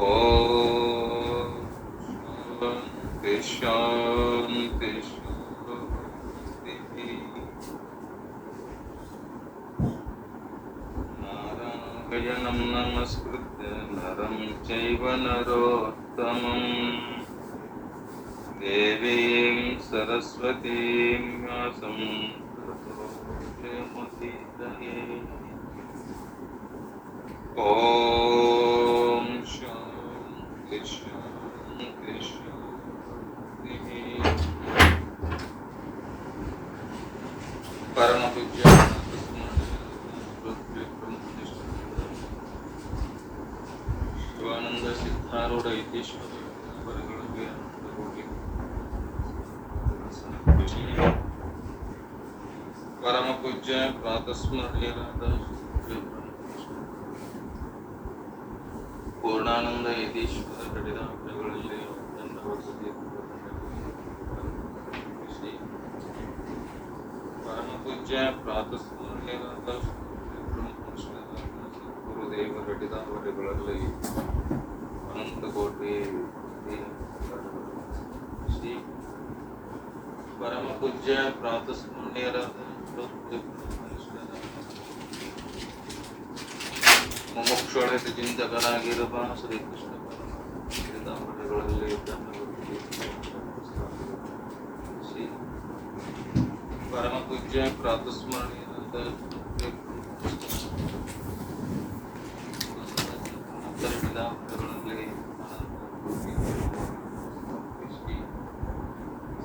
ಓಂ ಶಾಂತಿ ಶಾಂತಿ. ನಾರಾಯಣಂ ನಮಸ್ಕೃತ್ಯ ನರಂ ಚೈವ ನರೋತ್ತಮಂ ದೇವೀಂ ಸರಸ್ವತೀಂ ವ್ಯಾಸಂ ತತೋ ಜಯಮುದೀರಯೇ. ಓಂ ಶಾಂತಿ ಶಾಂತಿ ಶಾಂತಿ. ಪರಮ ಪೂಜ್ಯ ಶಿವಾನಂದ ಸಿದ್ಧಾರೂಢ ಯತೀಶ್ವರ ಅವರುಗಳಿಗೆ ಪರಮ ಪೂಜ್ಯ ಪ್ರಾತಸ್ಮರಣೀಯರಾದ ಪೂರ್ಣಾನಂದ ಯತೀಶ್ವರ ಕಡಿದ ಹಬ್ಬಗಳಲ್ಲಿ ಪರಮ ಪೂಜ್ಯ ಪ್ರಾತಸ್ಮರಣೀಯರಾದ ಗುರುದೇವರ ಹಿಡಿದಾವರೆಗಳಲ್ಲಿ ಅನಂತ ಕೋಟಿ ಶ್ರೀ ಪರಮ ಪೂಜ್ಯ ಪ್ರಾತಸ್ಮರಣೀಯರಾದ ಮುಮುಕ್ಷುಳಿತ ಚಿಂತಕರಾಗಿರುವ ಶ್ರೀಕೃಷ್ಣ ಹಿಡಿದಾವರೆಗಳಲ್ಲಿ ಶ್ರೀ ಪರಮ ಪೂಜ್ಯ ಪ್ರಾತಸ್ಮರಣೀಯರಾದ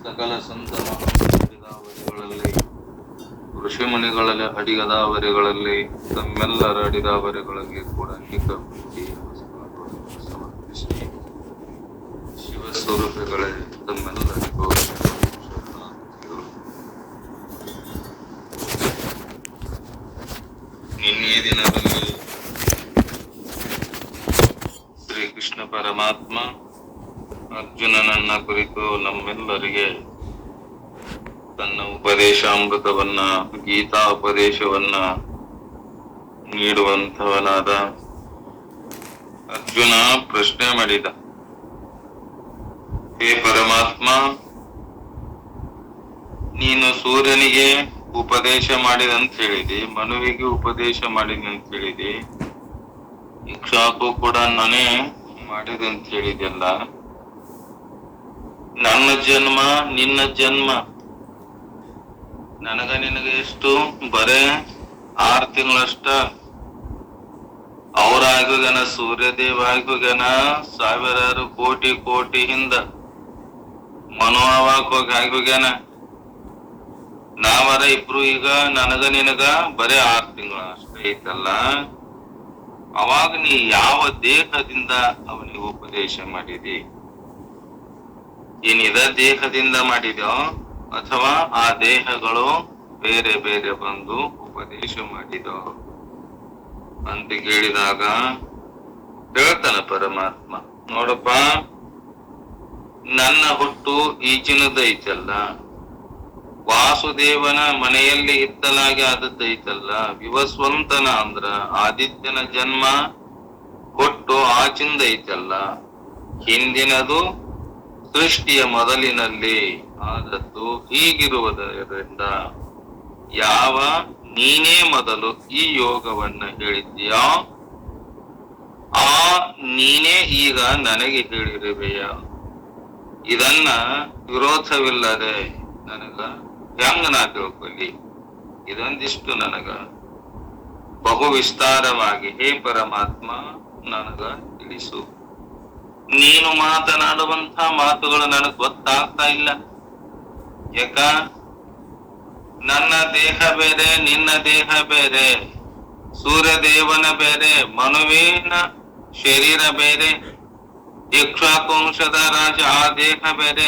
ಸಕಲ ಸಂತ ಮಹಾವರಿಗಳಲ್ಲಿ ಋಷಿಮುನಿಗಳಲ್ಲಿ ಅಡಿಗದಾವರಿಗಳಲ್ಲಿ ತಮ್ಮೆಲ್ಲರ ಅಡಿದಾವರಿಗಳಿಗೆ ಕೂಡ ಅನೇಕ ಸಮರ್ಪಿಸಿ ಶಿವಸ್ವರೂಪಗಳೇ ತಮ್ಮೆಲ್ಲರಿಗೂ ನಿನ್ನೆ ದಿನದಲ್ಲಿ ಶ್ರೀಕೃಷ್ಣ ಪರಮಾತ್ಮ ಅರ್ಜುನನನ್ನ ಕುರಿತು ನಮ್ಮೆಲ್ಲರಿಗೆ ತನ್ನ ಉಪದೇಶಾಮೃತವನ್ನ ಗೀತಾ ಉಪದೇಶವನ್ನ ನೀಡುವಂಥವನಾದ ಅರ್ಜುನ ಪ್ರಶ್ನೆ ಮಾಡಿದ, ಹೇ ಪರಮಾತ್ಮ, ನೀನು ಸೂರ್ಯನಿಗೆ ಉಪದೇಶ ಮಾಡಿದಂತ ಹೇಳಿದೆ, ಮನುವಿಗೆ ಉಪದೇಶ ಮಾಡಿದೆ ಅಂತ ಹೇಳಿದೆ, ಇಕ್ಷಾಕು ಕೂಡ ನಾನೇ ಮಾಡಿದೆ ಅಂತ ಹೇಳಿದೆಲ್ಲ. ನನ್ನ ಜನ್ಮ ನಿನ್ನ ಜನ್ಮ ನನಗ ನಿನಗೆ ಎಷ್ಟು ಬರೇ 6 ತಿಂಗಳಷ್ಟ. ಅವರಾಗೋಗನ ಸೂರ್ಯದೇವ ಆಗೋಗನ ಸಾವಿರಾರು ಕೋಟಿ ಕೋಟಿ ಹಿಂದ ಮನೋವಾಕ್ ಹೋಗಿ ಆಗೋಗ್ಯಾನ. ನಾವರ ಇಬ್ರು ಈಗ ನನಗ ನಿನಗ ಬರೇ 6 ತಿಂಗಳ ಅಷ್ಟೇ ಐತಲ್ಲ. ಅವಾಗ ನೀ ಯಾವ ದೇಹದಿಂದ ಅವನಿಗೆ ಉಪದೇಶ ಮಾಡಿದಿ? ಏನಿದ ದೇಹದಿಂದ ಮಾಡಿದ್ಯೋ ಅಥವಾ ಆ ದೇಹಗಳು ಬೇರೆ ಬೇರೆ ಬಂದು ಉಪದೇಶ ಮಾಡಿದೋ ಅಂತ ಕೇಳಿದಾಗ ಹೇಳ್ತಾನ ಪರಮಾತ್ಮ, ನೋಡಪ್ಪ, ನನ್ನ ಹುಟ್ಟು ಈಚಿನದೈತಲ್ಲ, ವಾಸುದೇವನ ಮನೆಯಲ್ಲಿ ಇತ್ತಲಾಗಿ ಆದದ್ದೈತಲ್ಲ, ವಿವಸ್ವಂತನ ಅಂದ್ರ ಆದಿತ್ಯನ ಜನ್ಮ ಹುಟ್ಟು ಆಚಿಂದೈತಲ್ಲ, ಹಿಂದಿನದು ಸೃಷ್ಟಿಯ ಮೊದಲಿನಲ್ಲಿ ಆದದ್ದು. ಹೀಗಿರುವುದರಿಂದ ಯಾವ ನೀನೇ ಮೊದಲು ಈ ಯೋಗವನ್ನ ಹೇಳಿದ್ದೀಯೋ ಆ ನೀನೇ ಈಗ ನನಗೆ ಹೇಳಿರುವೆಯ. ಇದನ್ನ ವಿರೋಧವಿಲ್ಲದೆ ನನಗ ಹೆಂಗ ನಾ ತಿಳ್ಕೊಳ್ಳಿ? ಇದೊಂದಿಷ್ಟು ನನಗ ಬಹು ವಿಸ್ತಾರವಾಗಿ ಹೇ ಪರಮಾತ್ಮ ನನಗ ತಿಳಿಸು. ನೀನು ಮಾತನಾಡುವಂತ ಮಾತುಗಳು ನನಗ್ ಗೊತ್ತಾಗ್ತಾ ಇಲ್ಲ. ಯಾಕ? ನನ್ನ ದೇಹ ಬೇರೆ, ನಿನ್ನ ದೇಹ ಬೇರೆ, ಸೂರ್ಯದೇವನ ಬೇರೆ, ಮನುವಿನ ಶರೀರ ಬೇರೆ, ಇಕ್ಷ್ವಾಕುವಂಶದ ರಾಜ ಆ ದೇಹ ಬೇರೆ.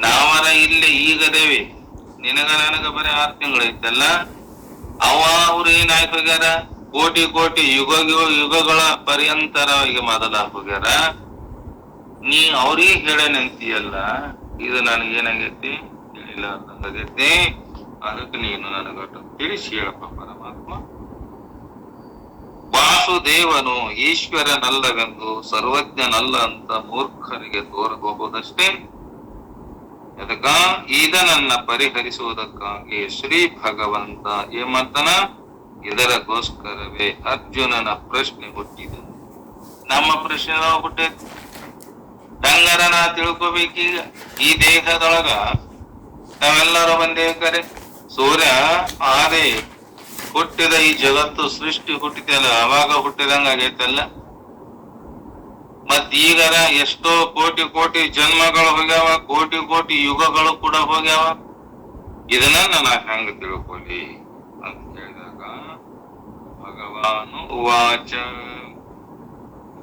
ನಾವರ ಇಲ್ಲಿ ಈಗದೇವಿ, ನಿನಗ ನನಗ ಬರೀ 6 ತಿಂಗಳೈತಲ್ಲ. ಅವ್ರು ಏನಾಯ್ತು ಹೋಗ್ಯಾರ? ಕೋಟಿ ಕೋಟಿ ಯುಗಗಳ ಪರ್ಯಂತರ ಈಗ ಮೊದಲ ಹೋಗ್ಯಾರ. ನೀ ಅವ್ರಿಗೆ ಹೇಳೇನಂತೀಯಲ್ಲ, ಇದು ನನಗೇನಾಗೈತಿ ತಿಳಿಲ್ಲ ಅಂದಂಗೈತಿ. ಅದಕ್ಕೆ ನೀನು ನನಗಟ್ಟು ತಿಳಿಸಿ ಹೇಳಪ್ಪ ಪರಮಾತ್ಮ. ವಾಸ ವಾಸುದೇವನು ಈಶ್ವರನಲ್ಲವೆಂದು ಸರ್ವಜ್ಞನಲ್ಲ ಅಂತ ಮೂರ್ಖರಿಗೆ ತೋರಬಹುದಷ್ಟೇ. ಅದಕ್ಕ ಇದನ್ನ ಪರಿಹರಿಸುವುದಕ್ಕಾಗಿ ಶ್ರೀ ಭಗವಂತ ಏಮಂತನ ಇದರಗೋಸ್ಕರವೇ ಅರ್ಜುನನ ಪ್ರಶ್ನೆ ಹುಟ್ಟಿದ. ನಮ್ಮ ಪ್ರಶ್ನೆ ಹುಟ್ಟೈತಿ. ಹಂಗಾರ ನಾ ತಿಳ್ಕೊಬೇಕೀಗ ಈ ದೇಹದೊಳಗ ನಾವೆಲ್ಲರೂ ಬಂದೇವಿ ಕರೆ. ಸೂರ್ಯ ಆದೆ ಹುಟ್ಟಿದ ಈ ಜಗತ್ತು ಸೃಷ್ಟಿ ಹುಟ್ಟಿದಲ್ಲ, ಅವಾಗ ಹುಟ್ಟಿದಂಗ ಆಗೈತಲ್ಲ. ಮತ್ ಈಗರ ಎಷ್ಟೋ ಕೋಟಿ ಕೋಟಿ ಜನ್ಮಗಳು ಹೋಗ್ಯಾವ, ಕೋಟಿ ಕೋಟಿ ಯುಗಗಳು ಕೂಡ ಹೋಗ್ಯಾವ. ಇದನ್ನ ನಾ ಹೆಂಗ ತಿಳ್ಕೊಲಿ ಅಂತ ಹೇಳಿದಾಗ ಭಗವಾನು ಉವಾಚ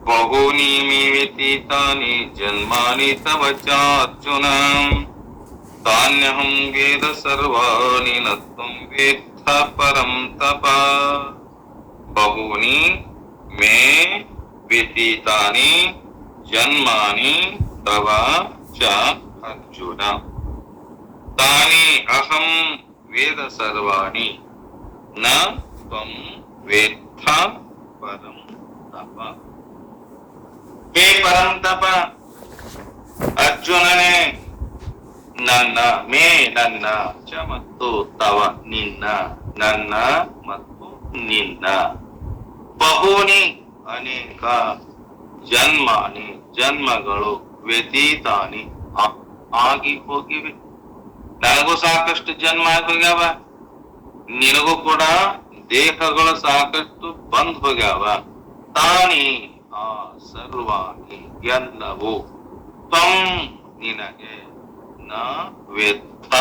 ಬಹೂನಿ ಮೇ ವ್ಯತೀತಾನಿ ಜನ್ಮಾನಿ ತವ ಚಾರ್ಜುನ ತಾನ್ಯಹಂ ವೇದ ಸರ್ವಾಣಿ ನ ತ್ವಂ ವೇತ್ಥ ಪರಂ ತಪ. ಬಹೂನಿ ಮೇ ವ್ಯತೀತಾನಿ ಜನ್ಮಾನಿ ತವ ಚ ಅರ್ಜುನ ತಾನಿ ಅಹಂ ವೇದ ಸರ್ವಾಣಿ ನ ತ್ವಂ ವೇತ್ಥ ಪರಂ ತಪ. ಹೇ ಪರಂ ತಪ ಅರ್ಜುನನೇ, ನನ್ನ ಮೇ ನನ್ನ ಚ ಮತ್ತು ತವ ನಿನ್ನ, ನನ್ನ ಮತ್ತು ನಿನ್ನ ಬಹೂನಿ ಅನೇಕ ಜನ್ಮಾನಿ ಜನ್ಮಗಳು ವ್ಯತೀತಾನಿ ಆಗಿ ಹೋಗಿವೆ. ನನಗೂ ಸಾಕಷ್ಟು ಜನ್ಮ ಆಗಿ ಹೋಗ್ಯಾವ, ನಿನಗೂ ಕೂಡ ದೇಹಗಳು ಸಾಕಷ್ಟು ಬಂದ್ ಹೋಗ್ಯಾವ. ತಾನಿ ಆ ಸರ್ವಾಣಿ ಎಲ್ಲವೂ ತ್ವಂ ನಿನಗೆ ನ ವೇತ್ಥ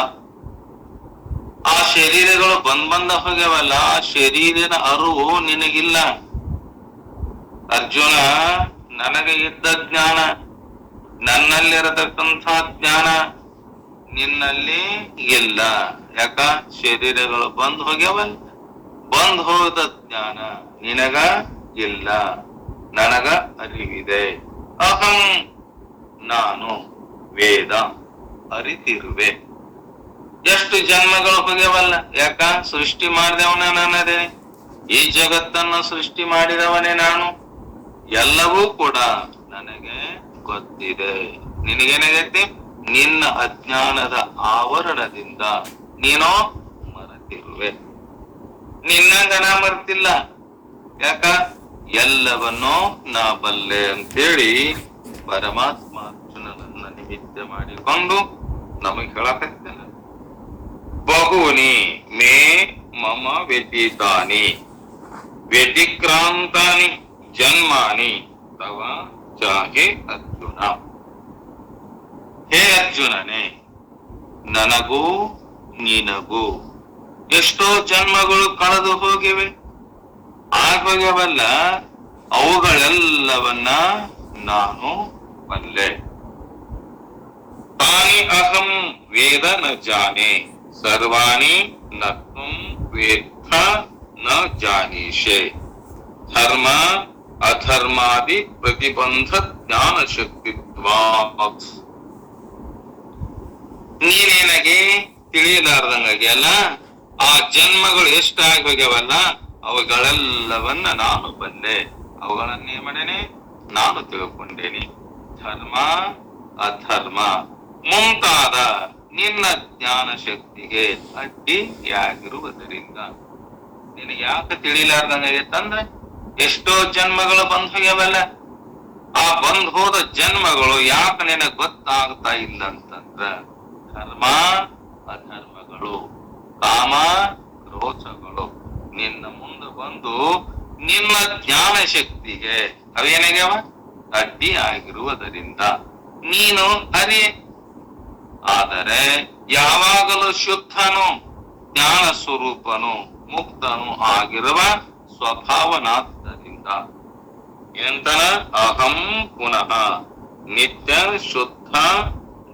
ಆ ಶರೀರಗಳು ಬಂದ ಹೋಗ್ಯಾವಲ್ಲ, ಆ ಶರೀರದ ಅರಿವು ನಿನಗಿಲ್ಲ. ಅರ್ಜುನ, ನನಗೆ ಇದ್ದ ಜ್ಞಾನ, ನನ್ನಲ್ಲಿರತಕ್ಕಂಥ ಜ್ಞಾನ ನಿನ್ನಲ್ಲಿ ಇಲ್ಲ. ಯಾಕ? ಶರೀರಗಳು ಬಂದ್ ಹೋಗ್ಯಾವಲ್ಲ, ಬಂದ್ ಹೋದ ಜ್ಞಾನ ನಿನಗ ಇಲ್ಲ, ನನಗ ಅರಿವಿದೆ. ಅಹಂ ನಾನು ವೇದ ಅರಿತಿರುವೆ. ಎಷ್ಟು ಜನ್ಮಗಳು ಹೋಗ್ಯವಲ್ಲ. ಯಾಕ? ಸೃಷ್ಟಿ ಮಾಡಿದವನ ನನ್ನದೇ, ಈ ಜಗತ್ತನ್ನು ಸೃಷ್ಟಿ ಮಾಡಿದವನೇ ನಾನು. ಎಲ್ಲವೂ ಕೂಡ ನನಗೆ ಗೊತ್ತಿದೆ. ನಿನಗೇನಾಗೈತಿ? ನಿನ್ನ ಅಜ್ಞಾನದ ಆವರಣದಿಂದ ನೀನೋ ಮರೆತಿರುವೆ. ನಿನ್ನಂಗ ನಾ ಮರ್ತಿಲ್ಲ. ಯಾಕ? ಎಲ್ಲವನ್ನೂ ನಾ ಬಲ್ಲೆ ಅಂತೇಳಿ ಪರಮಾತ್ಮ ಅರ್ಜುನನನ್ನ ನಿಮಿತ್ತ ಮಾಡಿಕೊಂಡು ನಮಗೆ ಹೇಳಕತ್ತಿಲ್ಲ. ಬಹೂನಿ ಮೇ ಮಮ ವ್ಯತೀತಾನಿ ವ್ಯತಿಕ್ರಾಂತಾನಿ ಜನ್ಮಾನಿ ತವ ಚಾಹೆ ಅರ್ಜುನ. ಹೇ ಅರ್ಜುನನೇ, ನನಗೂ ನಿನಗೂ ಎಷ್ಟೋ ಜನ್ಮಗಳು ಕಳೆದು ಹೋಗಿವೆ, ಆಗೋಗ್ಯವಲ್ಲ. ಅವುಗಳೆಲ್ಲವನ್ನ ನಾನು ಬಲ್ಲೆ. ತಾನಿ ಅಹಂ ವೇದ ನ ಜಾನೆ ಸರ್ವಾಣಿ ನ ತ್ವಂ ವೇತ್ಥ ನ ಜಾನೀಷೆ. ಧರ್ಮ ಅಧರ್ಮಾದಿ ಪ್ರತಿಬಂಧ ಜ್ಞಾನ ಶಕ್ತಿತ್ವಾತ್. ನೀನೇನಗೆ ತಿಳಿಯಲಾರ್ದಂಗಾಗ್ಯಲ್ಲ, ಆ ಜನ್ಮಗಳು ಎಷ್ಟಾಗಿ ಹೋಗ್ಯವಲ್ಲ, ಅವುಗಳೆಲ್ಲವನ್ನ ನಾನು ಬಂದೆ. ಅವುಗಳನ್ನೇ ಮಾಡೇನೆ, ನಾನು ತಿಳ್ಕೊಂಡೇನಿ. ಧರ್ಮ ಅಧರ್ಮ ಮುಂತಾದ ನಿನ್ನ ಜ್ಞಾನ ಶಕ್ತಿಗೆ ಅಡ್ಡಿಯಾಗಿರುವುದರಿಂದ ನಿನಗೆ ಯಾಕೆ ತಿಳಿಲಾರ್ದಂಗಾಗೈತಂದ್ರೆ, ಎಷ್ಟೋ ಜನ್ಮಗಳು ಬಂದ್ ಹೋಗ್ಯವಲ್ಲ, ಆ ಬಂದ್ ಹೋದ ಜನ್ಮಗಳು ಯಾಕೆ ನಿನಗೆ ಗೊತ್ತಾಗ್ತಾ ಇಲ್ಲ ಅಂತಂದ್ರ, ಧರ್ಮ ಅಧರ್ಮಗಳು ಕಾಮ ಕ್ರೋಧಗಳು ನಿನ್ನ ಮುಂದೆ ಬಂದು ನಿನ್ನ ಜ್ಞಾನ ಶಕ್ತಿಗೆ ಅವೇನಾಗ್ಯಾವ? ಅಡ್ಡಿ ಆಗಿರುವುದರಿಂದ ನೀನು ಅರಿ. ಆದರೆ ಯಾವಾಗಲೂ ಶುದ್ಧನು ಜ್ಞಾನ ಸ್ವರೂಪನು ಮುಕ್ತನು ಆಗಿರುವ ಸ್ವಭಾವನಾದ್ದರಿಂದ ಎಂತನ ಅಹಂ ಪುನಃ ನಿತ್ಯ ಶುದ್ಧ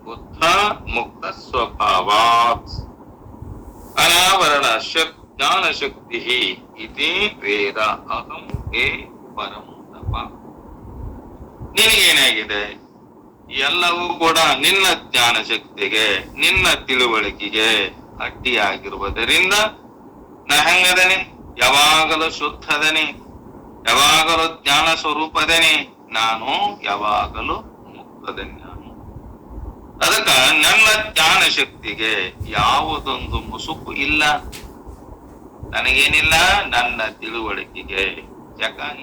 ಬುದ್ಧ ಮುಕ್ತ ಸ್ವಭಾವಾತ್ ಅನಾವರಣ ಜ್ಞಾನ ಶಕ್ತಿ ಇತಿ ವೇದ ಅಹಂ ಹೇ ಪರಂ ತಪ. ನಿನಗೇನಾಗಿದೆ? ಎಲ್ಲವೂ ಕೂಡ ನಿನ್ನ ಜ್ಞಾನ ಶಕ್ತಿಗೆ ನಿನ್ನ ತಿಳುವಳಿಕೆಗೆ ಅಡ್ಡಿಯಾಗಿರುವುದರಿಂದ ನಾ ಹೆಂಗದನೆ? ಯಾವಾಗಲೂ ಶುದ್ಧದನೆ, ಯಾವಾಗಲೂ ಜ್ಞಾನ ಸ್ವರೂಪದೇನೆ ನಾನು, ಯಾವಾಗಲೂ ಮುಕ್ತದೇನೆ ನಾನು. ಅದಕ್ಕ ನನ್ನ ಜ್ಞಾನ ಶಕ್ತಿಗೆ ಯಾವುದೊಂದು ಮುಸುಕು ಇಲ್ಲ. ನನಗೇನಿಲ್ಲ, ನನ್ನ ತಿಳುವಳಿಕೆಗೆ.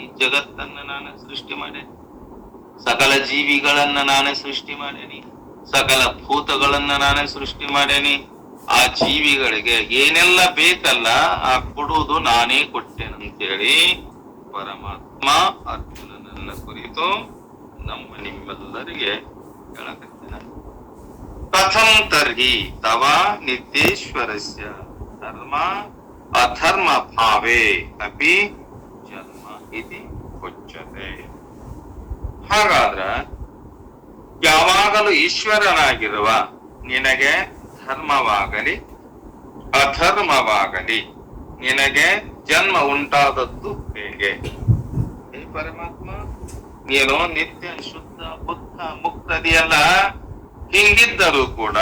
ಈ ಜಗತ್ತನ್ನ ನಾನು ಸೃಷ್ಟಿ ಮಾಡೇನಿ, ಸಕಲ ಜೀವಿಗಳನ್ನ ನಾನೇ ಸೃಷ್ಟಿ ಮಾಡೇನಿ, ಸಕಲ ಭೂತಗಳನ್ನ ನಾನೇ ಸೃಷ್ಟಿ ಮಾಡೇನಿ. ಆ ಜೀವಿಗಳಿಗೆ ಏನೆಲ್ಲ ಬೇಕಲ್ಲ ಆ ಕೊಡುವುದು ನಾನೇ ಕೊಟ್ಟೆನಂತೇಳಿ ಪರಮಾತ್ಮ ಅರ್ಜುನನನ್ನ ಕುರಿತು ನಿಮ್ಮೆಲ್ಲರಿಗೆ ಹೇಳಕತ್ತೇನೆ. ಕಥಂ ತರ್ಹಿ ತವ ನಿತ್ಯೇಶ್ವರಸ್ಯ ಧರ್ಮ ಅಧರ್ಮ ಭಾವೇ ಅಪಿ ಜನ್ಮ ಇತಿ ಉಚ್ಯತೆ. ಹಾಗಾದ್ರ ಯಾವಾಗಲೂ ಈಶ್ವರನಾಗಿರುವ ನಿನಗೆ ಧರ್ಮವಾಗಲಿ ಅಧರ್ಮವಾಗಲಿ ನಿನಗೆ ಜನ್ಮ ಉಂಟಾದದ್ದು ಹೇಗೆ? ಹೇ ಪರಮಾತ್ಮ, ನೀನು ನಿತ್ಯ ಶುದ್ಧ ಬುದ್ಧ ಮುಕ್ತದಿಯಲ್ಲ, ಹಿಂಗಿದ್ದರೂ ಕೂಡ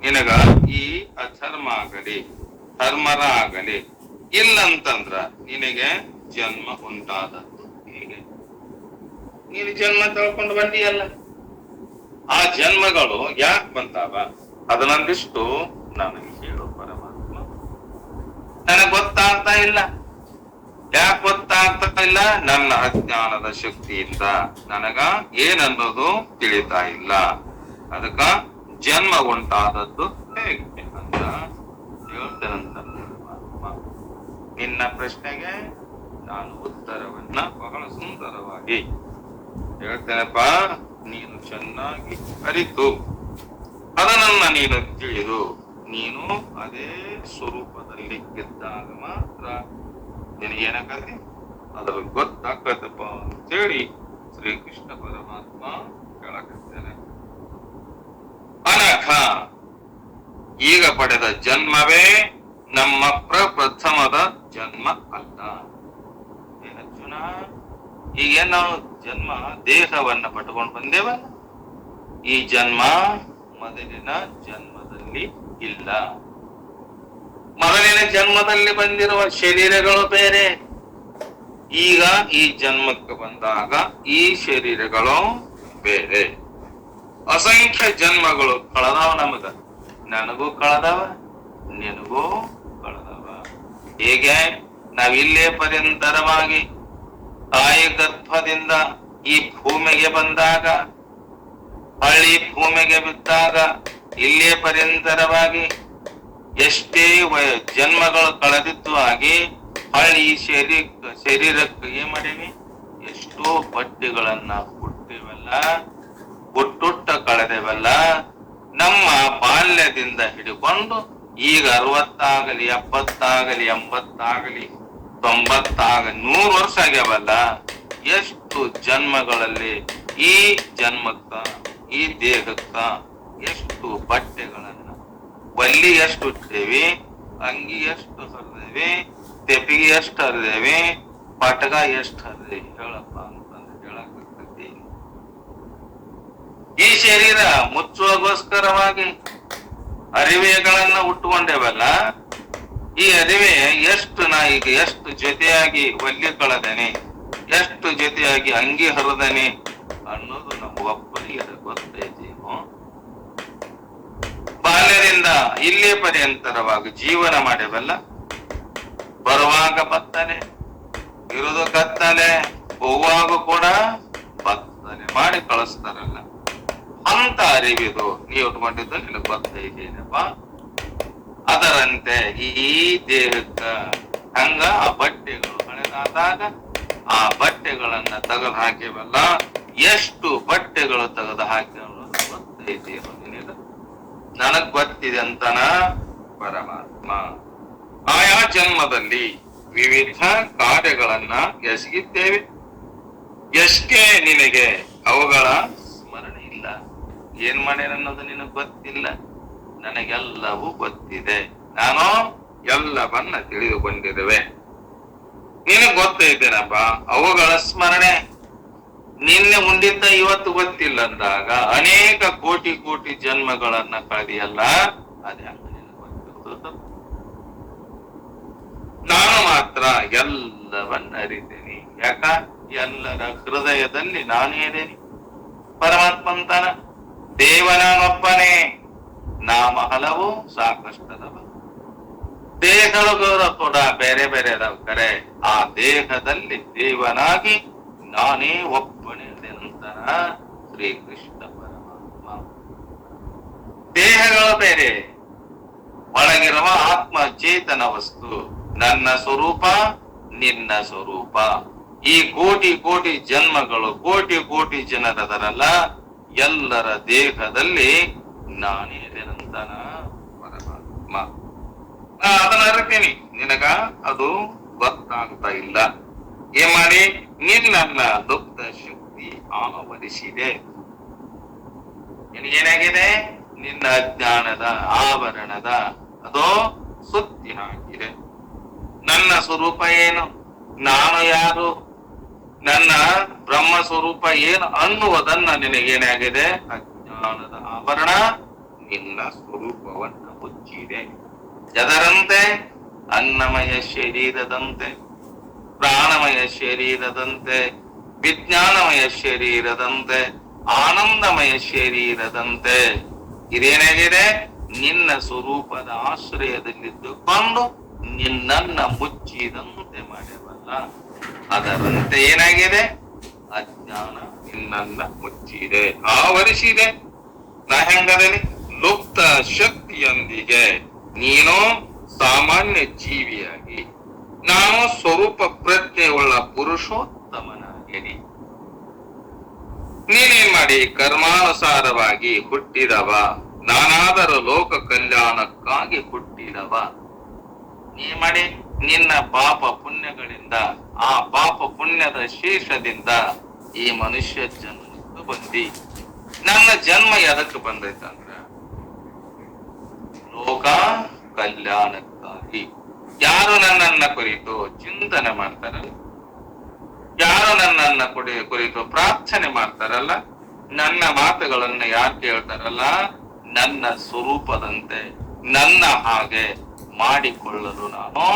ನಿನಗ ಈ ಅಧರ್ಮ ಆಗಲಿ ಧರ್ಮರ ಆಗಲಿ ಇಲ್ಲಂತಂದ್ರ ನಿನಗೆ ಜನ್ಮ ಉಂಟಾದದ್ದು ಹೇಗೆ? ನೀನು ಜನ್ಮ ತಳ್ಕೊಂಡು ಬಂದಿಯಲ್ಲ, ಆ ಜನ್ಮಗಳು ಯಾಕೆ ಬಂತಾವ ಅದನ್ನೊಂದಿಷ್ಟು ನನಗೆ ಹೇಳು ಪರಮಾತ್ಮ. ನನಗೆ ಗೊತ್ತಾಗ್ತಾ ಇಲ್ಲ. ಯಾಕೆ ಗೊತ್ತಾಗ್ತಾ ಇಲ್ಲ? ನನ್ನ ಅಜ್ಞಾನದ ಶಕ್ತಿಯಿಂದ ನನಗ ಏನನ್ನೋದು ತಿಳಿತಾ ಇಲ್ಲ. ಅದಕ್ಕ ಜನ್ಮ ಉಂಟಾದದ್ದು ಹೇಗೆ ಅಂತ ಹೇಳ್ತೇನಂತ ಪರಮಾತ್ಮ. ನಿನ್ನ ಪ್ರಶ್ನೆಗೆ ನಾನು ಉತ್ತರವನ್ನ ಬಹಳ ಸುಂದರವಾಗಿ ಹೇಳ್ತೇನಪ್ಪ. ನೀನು ಚೆನ್ನಾಗಿ ಅರಿತು ಅದನ್ನ ನೀನು ತಿಳಿದು ನೀನು ಅದೇ ಸ್ವರೂಪದಲ್ಲಿ ಇದ್ದಾಗ ಮಾತ್ರ ನಿನಗೇನಾಗತ್ತೆ ಅದ್ರ ಗೊತ್ತಾಗತ್ತಪ್ಪ ಅಂತೇಳಿ ಶ್ರೀಕೃಷ್ಣ ಪರಮಾತ್ಮ ಹೇಳಕತ್ತೇನೆ. ಅನಘ, ಈಗ ಪಡೆದ ಜನ್ಮವೇ ನಮ್ಮ ಪ್ರಪ್ರಥಮದ ಜನ್ಮ ಅಲ್ಲ. ಏನರ್ಜುನ, ಈಗ ನಾವು ಜನ್ಮ ದೇಹವನ್ನ ಪಟ್ಕೊಂಡು ಬಂದೇವಲ್ಲ, ಈ ಜನ್ಮ ಮೊದಲಿನ ಜನ್ಮದಲ್ಲಿ ಇಲ್ಲ. ಮೊದಲಿನ ಜನ್ಮದಲ್ಲಿ ಬಂದಿರುವ ಶರೀರಗಳು ಬೇರೆ. ಈಗ ಈ ಜನ್ಮಕ್ಕೆ ಬಂದಾಗ ಈ ಶರೀರಗಳು ಬೇರೆ. ಅಸಂಖ್ಯ ಜನ್ಮಗಳು ಕಳೆದವ ನಮಗ. ನನಗೂ ಕಳೆದವ, ನಿನಗೂ ಕಳೆದವ. ಹೇಗೆ ನಾವಿಲ್ಲೇ ಪರ್ಯಂತರವಾಗಿ ತಾಯಿ ಗರ್ಭದಿಂದ ಈ ಭೂಮಿಗೆ ಬಂದಾಗ, ಹಳ್ಳಿ ಭೂಮಿಗೆ ಬಿದ್ದಾಗ ಇಲ್ಲೇ ಪರ್ಯಂತರವಾಗಿ ಎಷ್ಟೇ ಜನ್ಮಗಳು ಕಳೆದಿದ್ದು ಆಗಿ ಹಳ್ಳಿ ಶರೀರಕ್ಕೆ ಏನ್ ಮಾಡೀವಿ, ಎಷ್ಟೋ ಬಟ್ಟೆಗಳನ್ನ ಹುಟ್ಟಿವೆಲ್ಲ, ಹುಟ್ಟುಟ್ಟ ಕಳೆದೇವಲ್ಲ. ನಮ್ಮ ಬಾಲ್ಯದಿಂದ ಹಿಡಿಕೊಂಡು ಈಗ 60 70 80 90 100 ವರ್ಷ ಆಗ್ಯಾವಲ್ಲ. ಎಷ್ಟು ಜನ್ಮಗಳಲ್ಲಿ ಈ ಜನ್ಮಕ್ಕ ಈ ದೇಹಕ್ಕ ಎಷ್ಟು ಬಟ್ಟೆಗಳನ್ನ, ಬಲ್ಲಿ ಎಷ್ಟು ಉಟ್ಟೇವಿ, ಅಂಗಿ ಎಷ್ಟು ಹರಿದೇವಿ, ತೆಪಿಗೆ ಎಷ್ಟು ಹರಿದೇವಿ, ಪಟಗ ಎಷ್ಟು ಹರಿದೇವಿ ಹೇಳಪ್ಪ ಅಂತಂದ್ರೆ ಹೇಳಕತ್ತಿ. ಈ ಶರೀರ ಮುಚ್ಚುವಗೋಸ್ಕರವಾಗಿ ಅರಿವೆಗಳನ್ನ ಉಟ್ಟುಕೊಂಡೇವಲ್ಲ. ಈ ಅರಿವೆ ಎಷ್ಟು ನಾ ಈಗ ಎಷ್ಟು ಜೊತೆಯಾಗಿ ಒಲ್ಲಿ ಕಳೆದೇನೆ, ಎಷ್ಟು ಜೊತೆಯಾಗಿ ಅಂಗಿ ಹರಿದೇನೆ ಅನ್ನೋದು ನಮಗೊಬ್ಬರಿಗೆ ಗೊತ್ತೈತಿ. ಬಾಲ್ಯದಿಂದ ಇಲ್ಲೇ ಪರ್ಯಂತರವಾಗಿ ಜೀವನ ಮಾಡೇವಲ್ಲ. ಬರುವಾಗ ಬತ್ತಲೆ, ಇರುವುದು ಕತ್ತಲೆ, ಹೋಗುವಾಗ ಕೂಡ ಬತ್ತಲೆ ಮಾಡಿ ಕಳಿಸ್ತಾರಲ್ಲ. ಅಂತ ಅರಿವಿದು ನೀವು ಉಟ್ಕೊಂಡಿದ್ದು ನಿನಗೆ ಗೊತ್ತೈತೇನಪ್ಪ. ಅದರಂತೆ ಈ ದೇಹಕ್ಕ ಹಂಗ ಆ ಬಟ್ಟೆಗಳು ಹಳೆದಾದಾಗ ಆ ಬಟ್ಟೆಗಳನ್ನ ತೆಗೆದು ಹಾಕಿವಲ್ಲ. ಎಷ್ಟು ಬಟ್ಟೆಗಳು ತೆಗೆದು ಹಾಕಿ ಅನ್ನೋದು ಗೊತ್ತೈತಿ ನಿನಗೆ. ನನಗ್ ಗೊತ್ತಿದೆ ಅಂತನ ಪರಮಾತ್ಮ. ಆಯಾ ಜನ್ಮದಲ್ಲಿ ವಿವಿಧ ಕಾರ್ಯಗಳನ್ನ ಎಸಗಿದ್ದೇವೆ. ಎಷ್ಟೇ ನಿನಗೆ ಅವುಗಳ ಸ್ಮರಣೆ ಇಲ್ಲ. ಏನ್ ಮಾಡ್ಯಾರ ಅನ್ನೋದು ನಿನಗ್ ಗೊತ್ತಿಲ್ಲ. ನನಗೆಲ್ಲವೂ ಗೊತ್ತಿದೆ. ನಾನು ಎಲ್ಲವನ್ನ ತಿಳಿದುಕೊಂಡಿರುವೆ. ನಿನಗ್ ಗೊತ್ತೈತೇನಪ್ಪ ಅವುಗಳ ಸ್ಮರಣೆ. ನಿನ್ನೆ ಮುಂದಿದ್ದ ಇವತ್ತು ಗೊತ್ತಿಲ್ಲ ಅಂದಾಗ ಅನೇಕ ಕೋಟಿ ಕೋಟಿ ಜನ್ಮಗಳನ್ನ ಕಳೆದಿಯಲ್ಲ. ಅದೇ ನಿನಗೆ ಗೊತ್ತಿರೋದು. ನಾನು ಮಾತ್ರ ಎಲ್ಲ ಎಲ್ಲವನ್ನ ಅರಿತೇನೆ. ಯಾಕ? ಎಲ್ಲರ ಹೃದಯದಲ್ಲಿ ನಾನೇ ಇದ್ದೇನೆ. ಪರಮಾತ್ಮ ಅಂತಾನ, ದೇವನಾನೊಬ್ಬನೇ, ನಾಮ ಹಲವು ಸಾಕಷ್ಟದವ. ದೇಹಗಳು ಕೂಡ ಬೇರೆ ಬೇರೆ ಅದಾವ ಕರೆ, ಆ ದೇಹದಲ್ಲಿ ದೇವನಾಗಿ ನಾನೇ ಒಬ್ಬನೇ ಅಂತಾನ ಶ್ರೀಕೃಷ್ಣ ಪರಮಾತ್ಮ. ದೇಹಗಳು ಬೇರೆ, ಒಳಗಿರುವ ಆತ್ಮ ಚೇತನ ವಸ್ತು ನನ್ನ ಸ್ವರೂಪ, ನಿನ್ನ ಸ್ವರೂಪ. ಈ ಕೋಟಿ ಕೋಟಿ ಜನ್ಮಗಳು, ಕೋಟಿ ಕೋಟಿ ಜನರದರಲ್ಲ, ಎಲ್ಲರ ದೇಹದಲ್ಲಿ ನಾನೇ ಇದೇನಂತಾನ ಪರಮಾತ್ಮ. ಅದನ್ನ ಅರಿತೀನಿ, ನಿನಗ ಅದು ಗೊತ್ತಾಗ್ತಾ ಇಲ್ಲ. ಏನ್ ಮಾಡಿ? ನಿನ್ನ ದುಪ್ತ ಶಕ್ತಿ ಆವರಿಸಿದೆ. ನಿನಗೇನಾಗಿದೆ? ನಿನ್ನ ಅಜ್ಞಾನದ ಆವರಣದ ಅದು ಸುತ್ತಿ ಹಾಕಿದೆ. ನನ್ನ ಸ್ವರೂಪ ಏನು, ನಾನು ಯಾರು, ನನ್ನ ಬ್ರಹ್ಮ ಸ್ವರೂಪ ಏನು ಅನ್ನುವುದನ್ನ ನಿನಗೇನಾಗಿದೆ? ಅಜ್ಞಾನದ ಆವರಣ ನಿನ್ನ ಸ್ವರೂಪವನ್ನು ಮುಚ್ಚಿದೆ. ಎದರಂತೆ? ಅನ್ನಮಯ ಶರೀರದಂತೆ, ಪ್ರಾಣಮಯ ಶರೀರದಂತೆ, ವಿಜ್ಞಾನಮಯ ಶರೀರದಂತೆ, ಆನಂದಮಯ ಶರೀರದಂತೆ. ಇದೇನಾಗಿದೆ? ನಿನ್ನ ಸ್ವರೂಪದ ಆಶ್ರಯದಲ್ಲಿದ್ದುಕೊಂಡು ನಿನ್ನನ್ನ ಮುಚ್ಚಿದಂತೆ ಮಾಡಬಲ್ಲ. ಅದರಂತೆ ಏನಾಗಿದೆ? ಅಜ್ಞಾನ ನಿನ್ನನ್ನ ಮುಚ್ಚಿದೆ, ಆವರಿಸಿದೆ. ನಾ ಹೆಂಗದಲ್ಲಿ? ಲುಪ್ತ ಶಕ್ತಿಯೊಂದಿಗೆ ನೀನು ಸಾಮಾನ್ಯ ಜೀವಿಯಾಗಿ, ನಾನು ಸ್ವರೂಪ ಪ್ರಜ್ಞೆಯುಳ್ಳ ಪುರುಷೋತ್ತಮನಾಗಿರಿ. ನೀನೇನ್ ಮಾಡಿ? ಕರ್ಮಾನುಸಾರವಾಗಿ ಹುಟ್ಟಿದವ, ನಾನಾದರೂ ಲೋಕ ಕಲ್ಯಾಣಕ್ಕಾಗಿ ಹುಟ್ಟಿದವ. ನೀ ಮಾಡಿ ನಿನ್ನ ಪಾಪ ಪುಣ್ಯಗಳಿಂದ, ಆ ಪಾಪ ಪುಣ್ಯದ ಶೇಷದಿಂದ ಈ ಮನುಷ್ಯ ಜನ್ಮಕ್ಕೆ ಬಂದಿ. ನನ್ನ ಜನ್ಮ ಎದಕ್ಕೆ ಬಂದೈತಂದ್ರ ಲೋಕ ಕಲ್ಯಾಣಕ್ಕಾಗಿ. ಯಾರು ನನ್ನನ್ನ ಕುರಿತು ಚಿಂತನೆ ಮಾಡ್ತಾರಲ್ಲ, ಯಾರು ನನ್ನನ್ನ ಕುರಿತು ಪ್ರಾರ್ಥನೆ ಮಾಡ್ತಾರಲ್ಲ, ನನ್ನ ಮಾತುಗಳನ್ನ ಯಾರು ಕೇಳ್ತಾರಲ್ಲ, ನನ್ನ ಸ್ವರೂಪದಂತೆ ನನ್ನ ಹಾಗೆ ಮಾಡಿಕೊಳ್ಳಲು ನಾನು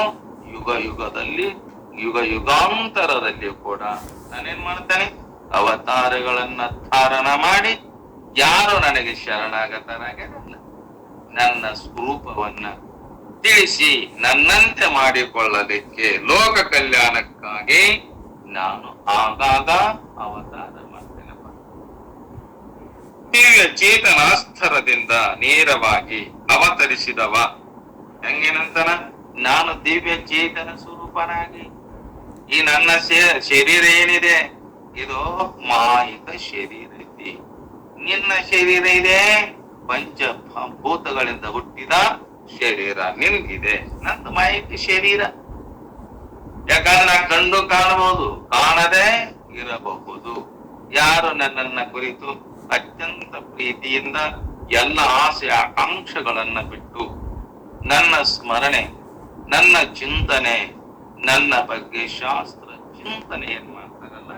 ಯುಗ ಯುಗದಲ್ಲಿ, ಯುಗ ಯುಗಾಂತರದಲ್ಲಿ ಕೂಡ ನಾನೇನ್ ಮಾಡ್ತೇನೆ? ಅವತಾರಗಳನ್ನ ಧಾರಣ ಮಾಡಿ ಯಾರು ನನಗೆ ಶರಣಾಗತರಾಗ ನನ್ನ ಸ್ವರೂಪವನ್ನ ತಿಳಿಸಿ ನನ್ನಂತೆ ಮಾಡಿಕೊಳ್ಳಲಿಕ್ಕೆ, ಲೋಕ ಕಲ್ಯಾಣಕ್ಕಾಗಿ ನಾನು ಆಗಾಗ ಅವತಾರ ಮಾಡ್ತೇನಪ್ಪ. ದಿವ್ಯ ಚೇತನಾಸ್ತರದಿಂದ ನೇರವಾಗಿ ಅವತರಿಸಿದವ. ಹೆಂಗೇನಂತಾನ? ನಾನು ದಿವ್ಯ ಚೇತನ ಸ್ವರೂಪನಾಗಿ, ಈ ನನ್ನ ಶರೀರ ಏನಿದೆ ಇದು ಮಾಯಿಕ ಶರೀರ ಐತಿ. ನಿನ್ನ ಶರೀರ ಇದೆ ಪಂಚಭೂತಗಳಿಂದ ಹುಟ್ಟಿದ ಶರೀರ ನಿನ್ಗಿದೆ. ನಂದು ಮಾಯಿಕ ಶರೀರ. ಯಾಕಂದ್ರೆ ನಾ ಕಂಡು ಕಾಣಬಹುದು, ಕಾಣದೆ ಇರಬಹುದು. ಯಾರು ನನ್ನನ್ನ ಕುರಿತು ಅತ್ಯಂತ ಪ್ರೀತಿಯಿಂದ ಎಲ್ಲ ಆಸೆ ಆಕಾಂಕ್ಷೆಗಳನ್ನ ಬಿಟ್ಟು ನನ್ನ ಸ್ಮರಣೆ, ನನ್ನ ಚಿಂತನೆ, ನನ್ನ ಬಗ್ಗೆ ಶಾಸ್ತ್ರ ಚಿಂತನೆ ಏನ್ ಮಾಡ್ತಾರಲ್ಲ,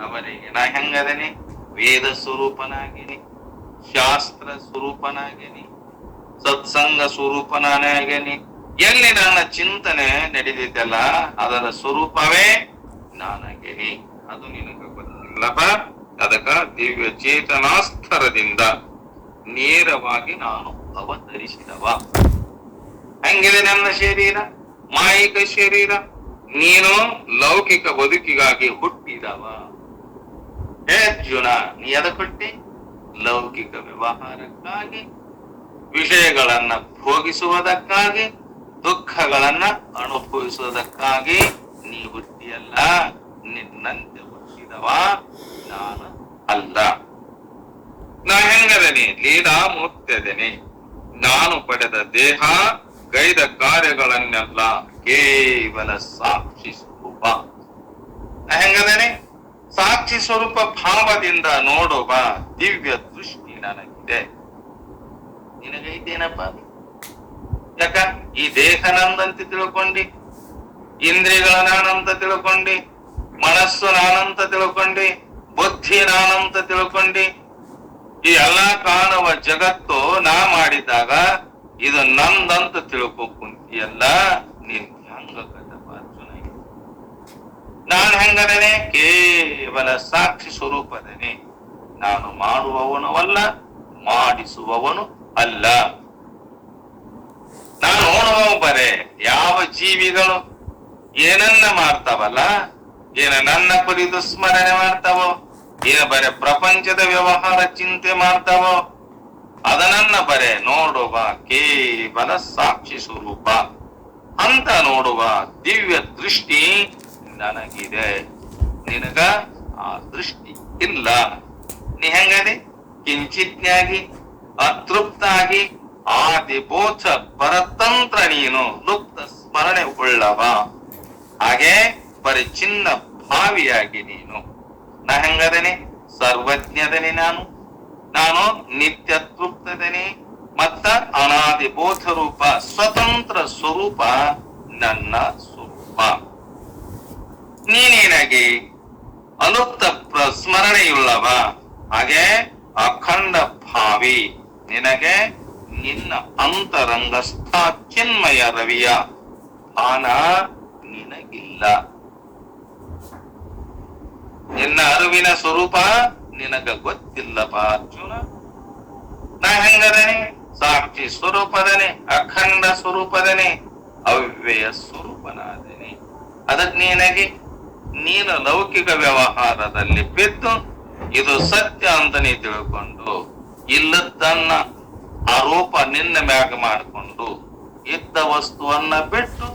ಅವರಿಗೆ ನಾ ಹೆಂಗದೇನೆ? ವೇದ ಸ್ವರೂಪನಾಗಿನಿ, ಶಾಸ್ತ್ರ ಸ್ವರೂಪನಾಗಿನಿ, ಸತ್ಸಂಗ ಸ್ವರೂಪನಾಗೇನಿ. ಎಲ್ಲಿ ನನ್ನ ಚಿಂತನೆ ನಡೆದಿದ್ದಲ್ಲ ಅದರ ಸ್ವರೂಪವೇ ನಾನಾಗೇನಿ. ಅದು ನಿನಗೆ ಗೊತ್ತಿಲ್ಲಪ್ಪ. ಅದಕ್ಕ ದಿವ್ಯ ಚೇತನಾಸ್ತರದಿಂದ ನೇರವಾಗಿ ನಾನು ಅವತರಿಸಿದವ. ಹಂಗಿದೆ ನನ್ನ ಶರೀರ, ಮಾಯಿಕ ಶರೀರ. ನೀನು ಲೌಕಿಕ ಬದುಕಿಗಾಗಿ ಹುಟ್ಟಿದವ. ಹೇ ಅರ್ಜುನ, ನೀ ಎದಕ್ಕೆ ಹುಟ್ಟಿ? ಲೌಕಿಕ ವ್ಯವಹಾರಕ್ಕಾಗಿ, ವಿಷಯಗಳನ್ನ ಭೋಗಿಸುವುದಕ್ಕಾಗಿ, ದುಃಖಗಳನ್ನ ಅನುಭವಿಸುವುದಕ್ಕಾಗಿ ನೀ ಹುಟ್ಟಿಯಲ್ಲ. ನಿನ್ನಂತೆ ಹುಟ್ಟಿದವ ನಾನು ಅಲ್ಲ. ನಾ ಹೆಂಗದೇನೆ? ಲೀಲಾ ಮೂರ್ತಿಯದೇನೆ. ನಾನು ಪಡೆದ ದೇಹ, ಗೈದ ಕಾರ್ಯಗಳನ್ನೆಲ್ಲ ಕೇವಲ ಸಾಕ್ಷಿ ಸ್ವರೂಪ. ನಾ ಹೆಂಗದೇನೆ? ಸಾಕ್ಷಿ ಸ್ವರೂಪ ಭಾವದಿಂದ ನೋಡುವ ದಿವ್ಯ ದೃಷ್ಟಿ ನನಗಿದೆ. ನಿನಗೈತೇನಪ್ಪ? ಯಾಕ ಈ ದೇಹ ನಂದಂತ ತಿಳ್ಕೊಂಡಿ, ಇಂದ್ರಿಯಗಳ ನಾನಂತ ತಿಳ್ಕೊಂಡಿ, ಮನಸ್ಸು ನಾನಂತ ತಿಳ್ಕೊಂಡಿ, ಬುದ್ಧಿ ನಾನಂತ ತಿಳ್ಕೊಂಡಿ, ಈ ಎಲ್ಲಾ ಕಾಣುವ ಜಗತ್ತು ನಾ ಮಾಡಿದಾಗ ಇದು ನಂದಂತ ತಿಳ್ಕೊ ಕುಂತಿಯಲ್ಲ. ನೀನ್ ಹೆಂಗ ಕದಪ್ಪ ಅರ್ಜುನ? ಹೆಂಗದನೆ? ಕೇವಲ ಸಾಕ್ಷಿ ಸ್ವರೂಪದನೆ. ನಾನು ಮಾಡುವವನು ಅಲ್ಲ, ಮಾಡಿಸುವವನು ಅಲ್ಲ. ನಾನು ನೋಡುವವ ಬರೇ ಯಾವ ಜೀವಿಗಳು ಏನನ್ನ ಮಾಡ್ತಾವಲ್ಲ, ಏನ ನನ್ನ ಕುರಿತು ಸ್ಮರಣೆ ಮಾಡ್ತಾವೋ, ಏನ ಬರೇ ಪ್ರಪಂಚದ ವ್ಯವಹಾರ ಚಿಂತೆ ಮಾಡ್ತಾವೋ, ಅದನ್ನ ಬರೇ ನೋಡುವ ಕೇವಲ ಸಾಕ್ಷಿ ಸ್ವರೂಪ ಅಂತ ನೋಡುವ ದಿವ್ಯ ದೃಷ್ಟಿ ನನಗಿದೆ. ನಿನಗ ಆ ದೃಷ್ಟಿ ಇಲ್ಲ. ನೀ ಹೆಂಗದೆ? ಕಿಂಚಿತ್ನಾಗಿ ಅತೃಪ್ತ ಆಗಿ ಆದಿಬೋಧ ಪರತಂತ್ರ ನೀನು ಲುಪ್ತ ಸ್ಮರಣೆ ಉಳ್ಳವ. ಹಾಗೆ ಪರಿಚಿನ್ನ ಭಾವಿಯಾಗಿ ನೀನು. ನಾ ಹೆಂಗದನೆ? ಸರ್ವಜ್ಞದನೆ ನಾನು ನಿತ್ಯ ತೃಪ್ತದನೆ ಮತ್ತ ಅನಾದಿ ಬೋಧ ರೂಪ ಸ್ವತಂತ್ರ ಸ್ವರೂಪ ನನ್ನ ಸ್ವರೂಪ. ನೀನೇನಾಗಿ ಅಲುಪ್ತ ಸ್ಮರಣೆಯುಳ್ಳವ, ಹಾಗೆ ಅಖಂಡ ಭಾವಿ. ನಿನಗೆ ನಿನ್ನ ಅಂತರಂಗಸ್ಥ ಚಿನ್ಮಯ ರವಿಯ ಭಾನ ನಿನಗಿಲ್ಲ. ನಿನ್ನ ಅರಿವಿನ ಸ್ವರೂಪ ನಿನಗ ಗೊತ್ತಿಲ್ಲಪ್ಪ ಅರ್ಜುನ. ನಾ ಹೆಂಗದನೆ? ಸಾಕ್ಷಿ ಸ್ವರೂಪದನೆ, ಅಖಂಡ ಸ್ವರೂಪದನೆ, ಅವ್ಯಯ ಸ್ವರೂಪನಾದನೆ. ಅದಕ್ಕೆ ನೀನು ಲೌಕಿಕ ವ್ಯವಹಾರದಲ್ಲಿ ಬಿದ್ದು ಇದು ಸತ್ಯ ಅಂತ ನೀ ತಿಳ್ಕೊಂಡು ಇಲ್ಲದನ್ನ ಆರೋಪ ನಿನ್ನ ಮ್ಯಾಗ ಮಾಡಿಕೊಂಡು ಇದ್ದ ವಸ್ತುವನ್ನ ಬಿಟ್ಟು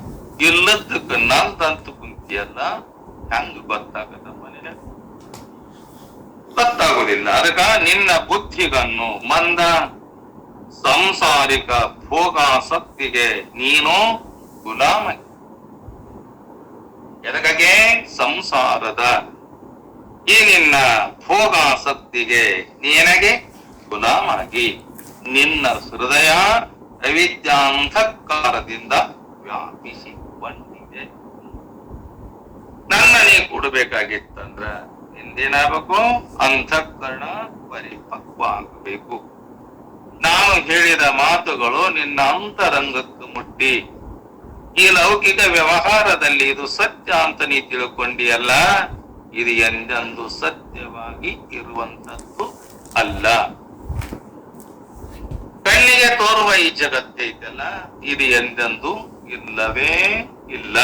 ಇಲ್ಲದಕ್ಕೆ ನಂದಂತ ಕುಂತಿಯಲ್ಲ, ಹೆಂಗ ಗೊತ್ತಾಗತ್ತಪ್ಪ ನಿನಗೆ? ಗೊತ್ತಾಗುದಿಲ್ಲ. ಅದಕ್ಕ ನಿನ್ನ ಬುದ್ಧಿಗನ್ನು ಮಂದ ಸಂಸಾರಿಕ ಭೋಗಾಸಕ್ತಿಗೆ ನೀನು ಗುಲಾಮ. ಎದಕ್ಕೆ? ಸಂಸಾರದ ಈ ನಿನ್ನ ಭೋಗಾಸಕ್ತಿಗೆ ನೀನಗೆ ಗುಲಾಮಾಗಿ ನಿನ್ನ ಹೃದಯ ಅವಿದ್ಯಾಂಧಕಾರದಿಂದ ವ್ಯಾಪಿಸಿಕೊಂಡಿದೆ. ನನ್ನ ನೀ ಕೊಡಬೇಕಾಗಿತ್ತಂದ್ರ ನಿಂದೇನಾಗಬೇಕು? ಅಂತಃಕರಣ ಪರಿಪಕ್ವ ಆಗಬೇಕು. ನಾನು ಹೇಳಿದ ಮಾತುಗಳು ನಿನ್ನ ಅಂತರಂಗಕ್ಕೆ ಮುಟ್ಟಿ ಈ ಲೌಕಿಕ ವ್ಯವಹಾರದಲ್ಲಿ ಇದು ಸತ್ಯ ಅಂತ ನೀ ತಿಳ್ಕೊಂಡಿಯಲ್ಲ, ಇದು ಎಂದೆಂದು ಸತ್ಯವಾಗಿ ಇರುವಂತದ್ದು ಅಲ್ಲ. ಕಣ್ಣಿಗೆ ತೋರುವ ಈ ಜಗತ್ತೈತಲ್ಲ, ಇದು ಎಂದೆಂದು ಇಲ್ಲವೇ ಇಲ್ಲ.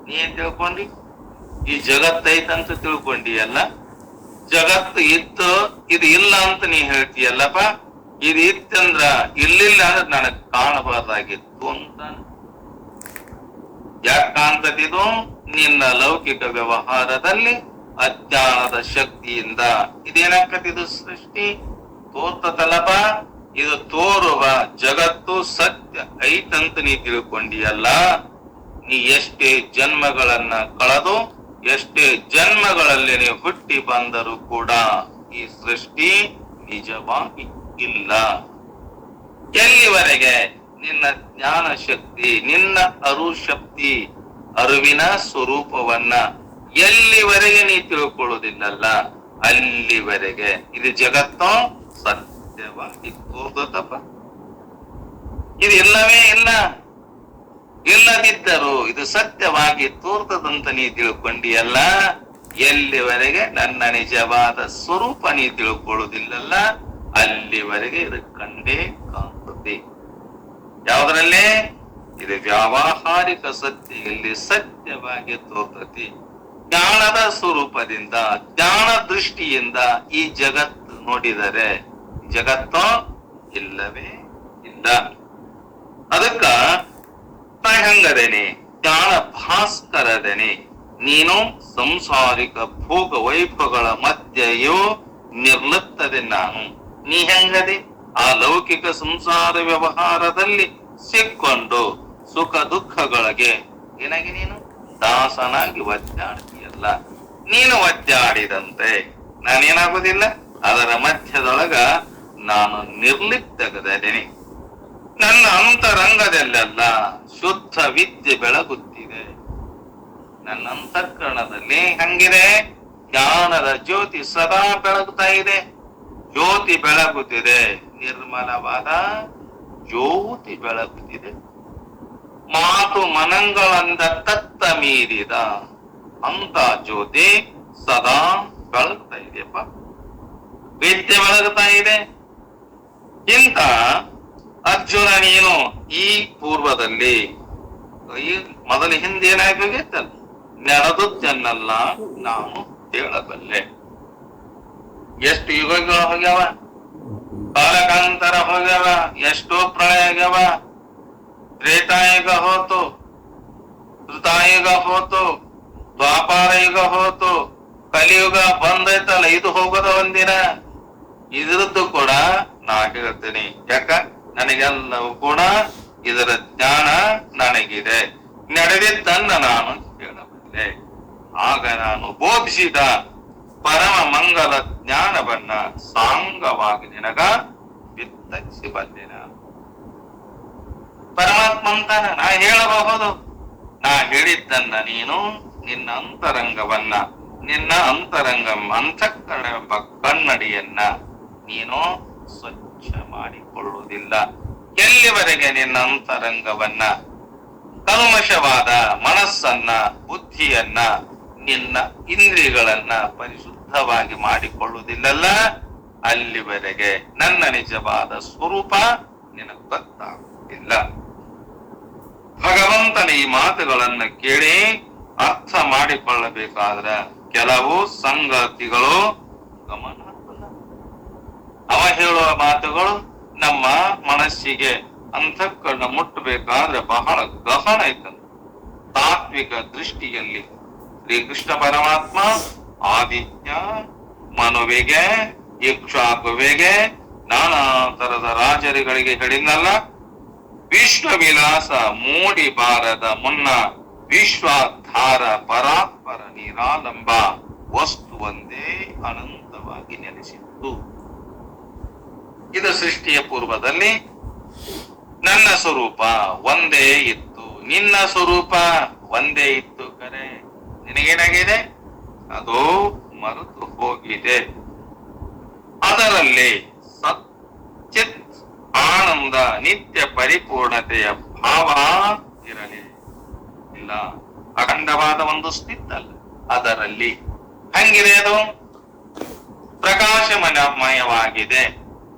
ನೀ ಏನ್ ತಿಳ್ಕೊಂಡಿ? ಈ ಜಗತ್ತೈತಂತ ತಿಳ್ಕೊಂಡಿಯಲ್ಲ. ಜಗತ್ತು ಇತ್ತು, ಇದು ಇಲ್ಲ ಅಂತ ನೀ ಹೇಳ್ತೀಯಲ್ಲಪ್ಪ. ಇದು ಇತ್ತಂದ್ರ ಇಲ್ಲಿಲ್ಲ ಅಂದ್ರೆ ನನಗ್ ಕಾಣಬಾರ್ದಾಗಿತ್ತು ಅಂತ. ಯಾಕೆ ಕಾಣ್ತದಿದು? ನಿನ್ನ ಲೌಕಿಕ ವ್ಯವಹಾರದಲ್ಲಿ ಅಜ್ಞಾನದ ಶಕ್ತಿಯಿಂದ ಇದೇನಾಕತಿದು? ಸೃಷ್ಟಿ ತೋರ್ತದಲ್ಲಪ್ಪ. ಇದು ತೋರುವ ಜಗತ್ತು ಸತ್ಯ ಐತಂತ ನೀ ತಿಳ್ಕೊಂಡಿಯಲ್ಲ. ನೀ ಎಷ್ಟೇ ಜನ್ಮಗಳನ್ನ ಕಳೆದು ಎಷ್ಟೇ ಜನ್ಮಗಳಲ್ಲಿ ನೀ ಹುಟ್ಟಿ ಬಂದರೂ ಕೂಡ ಈ ಸೃಷ್ಟಿ ನಿಜವಾಗಿ ಇಲ್ಲ. ಎಲ್ಲಿವರೆಗೆ ನಿನ್ನ ಜ್ಞಾನ ಶಕ್ತಿ, ನಿನ್ನ ಅರುಶಕ್ತಿ, ಅರಿವಿನ ಸ್ವರೂಪವನ್ನ ಎಲ್ಲಿವರೆಗೆ ನೀ ತಿಳ್ಕೊಳ್ಳೋದಿಲ್ಲಲ್ಲ, ಅಲ್ಲಿವರೆಗೆ ಇದು ಜಗತ್ತು ಸತ್ಯವಾಗಿ ತೋರ್ತದಪ್ಪ. ಇದು ಇಲ್ಲವೇ ಇಲ್ಲ. ಇಲ್ಲದಿದ್ದರೂ ಇದು ಸತ್ಯವಾಗಿ ತೋರ್ತದಂತ ನೀ ತಿಳ್ಕೊಂಡಿಯಲ್ಲ. ಎಲ್ಲಿವರೆಗೆ ನನ್ನ ನಿಜವಾದ ಸ್ವರೂಪ ನೀ ತಿಳ್ಕೊಳ್ಳೋದಿಲ್ಲಲ್ಲ, ಅಲ್ಲಿವರೆಗೆ ಇದು ಕಂಡೇ ಕಾಣ್ತದೆ. ಯಾವುದರಲ್ಲಿ? ಇದು ವ್ಯಾವಹಾರಿಕ ಸತ್ಯ ಇಲ್ಲಿ ಸತ್ಯವಾಗಿ ತೋರ್ತತಿ. ಜ್ಞಾನದ ಸ್ವರೂಪದಿಂದ, ಜ್ಞಾನ ದೃಷ್ಟಿಯಿಂದ ಈ ಜಗತ್ತು ನೋಡಿದರೆ ಜಗತ್ತು ಇಲ್ಲವೇ ಇಲ್ಲ. ಅದಕ್ಕ ನಾ ಹೆಂಗದೇನೆ? ಜ್ಞಾನ ಭಾಸ್ಕರದೇನೆ. ನೀನು ಸಂಸಾರಿಕ ಭೋಗ ವೈಭವಗಳ ಮಧ್ಯೆಯೋ ನಿರ್ಲಿಪ್ತದೆ ನಾನು. ನೀ ಹೆಂಗದೆ? ಆ ಲೌಕಿಕ ಸಂಸಾರ ವ್ಯವಹಾರದಲ್ಲಿ ಸಿಕ್ಕೊಂಡು ಸುಖ ದುಃಖಗಳಿಗೆ ಏನಾಗಿ ನೀನು ದಾಸನಾಗಿ ಒದ್ದಾಡ್ತೀಯಲ್ಲ. ನೀನು ಒದ್ದಾಡಿದಂತೆ ನಾನೇನಾಗುದಿಲ್ಲ. ಅದರ ಮಧ್ಯದೊಳಗ ನಾನು ನಿರ್ಲಿಪ್ತಗದೇನೆ. ನನ್ನ ಅಂತರಂಗದಲ್ಲೆಲ್ಲ ಶುದ್ಧ ವಿದ್ಯೆ ಬೆಳಗುತ್ತಿದೆ. ನನ್ನ ಅಂತಃಕರಣದಲ್ಲಿ ಹಂಗಿದೆ ಜ್ಞಾನದ ಜ್ಯೋತಿ ಸದಾ ಬೆಳಗುತ್ತಾ ಇದೆ. ಜ್ಯೋತಿ ಬೆಳಗುತ್ತಿದೆ, ನಿರ್ಮಲವಾದ ಜ್ಯೋತಿ ಬೆಳಗುತ್ತಿದೆ. ಮಾತು ಮನಂಗಳಂದ ತತ್ತ ಮೀರಿದ ಅಂತ ಜ್ಯೋತಿ ಸದಾ ಬೆಳಗ್ತಾ ಇದೆಯಪ್ಪ, ವಿದ್ಯೆ ಬೆಳಗ್ತಾ ಇದೆ. ಇಂತ ಅರ್ಜುನ ನೀನು ಈ ಪೂರ್ವದಲ್ಲಿ ಈ ಮೊದಲ ಹಿಂದೆ ಏನಾಗಬೇಕಿತ್ತಲ್ಲ, ನಡೆದದ್ದನ್ನೆಲ್ಲ ನಾನು ಹೇಳಬಲ್ಲೆ. ಎಷ್ಟು ಯುಗಗಳು ಹೋಗ್ಯಾವ, ಕಾಲಕಾಂತರ ಹೋಗ್ಯಾವ, ಎಷ್ಟೋ ಪ್ರಳಯ ಆಗ್ಯಾವ. ತ್ರೇತಾಯುಗ ಹೋತು, ಋತಾಯುಗ ಹೋತು, ದ್ವಾಪಾರ ಯುಗ ಹೋತು, ಕಲಿಯುಗ ಬಂದೈತಲ್ಲ, ಇದು ಹೋಗೋದ ಒಂದಿನ. ಇದ್ರದ್ದು ಕೂಡ ನಾ ಹೇಳ್ತೀನಿ, ಯಾಕ ನನಗೆಲ್ಲವೂ ಕೂಡ ಇದರ ಜ್ಞಾನ ನನಗಿದೆ, ನಡೆದಿದ್ದನ್ನ ನಾನು ಹೇಳಬಲ್ಲೆ. ಆಗ ನಾನು ಬೋಧಿಸಿದ ಪರಮ ಮಂಗಲ ಜ್ಞಾನವನ್ನ ಸಾಂಗವಾಗಿ ನಿನಗ ವಿಸ್ತರಿಸಬಲ್ಲೆನ. ಪರಮಾತ್ಮ ಅಂತಾನ, ನಾ ಹೇಳಬಹುದು, ನಾ ಹೇಳಿದ್ದನ್ನ ನೀನು ನಿನ್ನ ಅಂತರಂಗವನ್ನ, ನಿನ್ನ ಅಂತರಂಗ ಅಂತಃಕರಣವೆಂಬ ಕನ್ನಡಿಯನ್ನ ನೀನು ಸ್ವಚ್ಛ ಮಾಡಿಕೊಳ್ಳುವುದಿಲ್ಲ. ಎಲ್ಲಿವರೆಗೆ ನಿನ್ನ ಅಂತರಂಗವನ್ನ, ಕಲ್ಮಶವಾದ ಮನಸ್ಸನ್ನ, ಬುದ್ಧಿಯನ್ನ, ನಿನ್ನ ಇಂದ್ರಿಯಗಳನ್ನ ಪರಿಶುದ್ಧವಾಗಿ ಮಾಡಿಕೊಳ್ಳುವುದಿಲ್ಲಲ್ಲ, ಅಲ್ಲಿವರೆಗೆ ನನ್ನ ನಿಜವಾದ ಸ್ವರೂಪ ನಿನಗೆ ಗೊತ್ತಾಗುವುದಿಲ್ಲ. ಭಗವಂತನ ಈ ಮಾತುಗಳನ್ನ ಕೇಳಿ ಅರ್ಥ ಮಾಡಿಕೊಳ್ಳಬೇಕಾದ್ರ ಕೆಲವು ಸಂಗತಿಗಳು ಗಮನ. ಅವ ಹೇಳುವ ಮಾತುಗಳು ನಮ್ಮ ಮನಸ್ಸಿಗೆ ಅಂತಃಕರಣ ಮುಟ್ಟಬೇಕಾದ್ರೆ ಬಹಳ ಗಹನ ಐತಂತ. ತಾತ್ವಿಕ ದೃಷ್ಟಿಯಲ್ಲಿ ಶ್ರೀಕೃಷ್ಣ ಪರಮಾತ್ಮ ಆದಿತ್ಯ ಮನುವಿಗೆ, ಇಕ್ಷಾಕುವಿಗೆ, ನಾನಾ ತರದ ರಾಜರುಗಳಿಗೆ ಹೇಳಿದ್ನಲ್ಲ, ವಿಶ್ವ ವಿಲಾಸ ಮೂಡಿ ಬಾರದ ಮುನ್ನ ವಿಶ್ವಾಧಾರ ಪರಾತ್ಪರ ನಿರಾಲಂಬ ವಸ್ತು ಒಂದೇ ಅನಂತವಾಗಿ ನೆಲೆಸಿತ್ತು. ಇದು ಸೃಷ್ಟಿಯ ಪೂರ್ವದಲ್ಲಿ ನನ್ನ ಸ್ವರೂಪ ಒಂದೇ ಇತ್ತು, ನಿನ್ನ ಸ್ವರೂಪ ಒಂದೇ ಇತ್ತು. ಕರೆ ನಿನಗೇನಾಗಿದೆ, ಅದು ಮರೆತು ಹೋಗಿದೆ. ಅದರಲ್ಲಿ ಸಚ್ಚಿತ್ ಆನಂದ ನಿತ್ಯ ಪರಿಪೂರ್ಣತೆಯ ಭಾವ ಇರಲಿ ಇಲ್ಲ. ಅಖಂಡವಾದ ಒಂದು ಸ್ಥಿತಲ್ಲ ಅದರಲ್ಲಿ. ಹಂಗಿದೆ, ಅದು ಪ್ರಕಾಶಮಯವಾಗಿದೆ,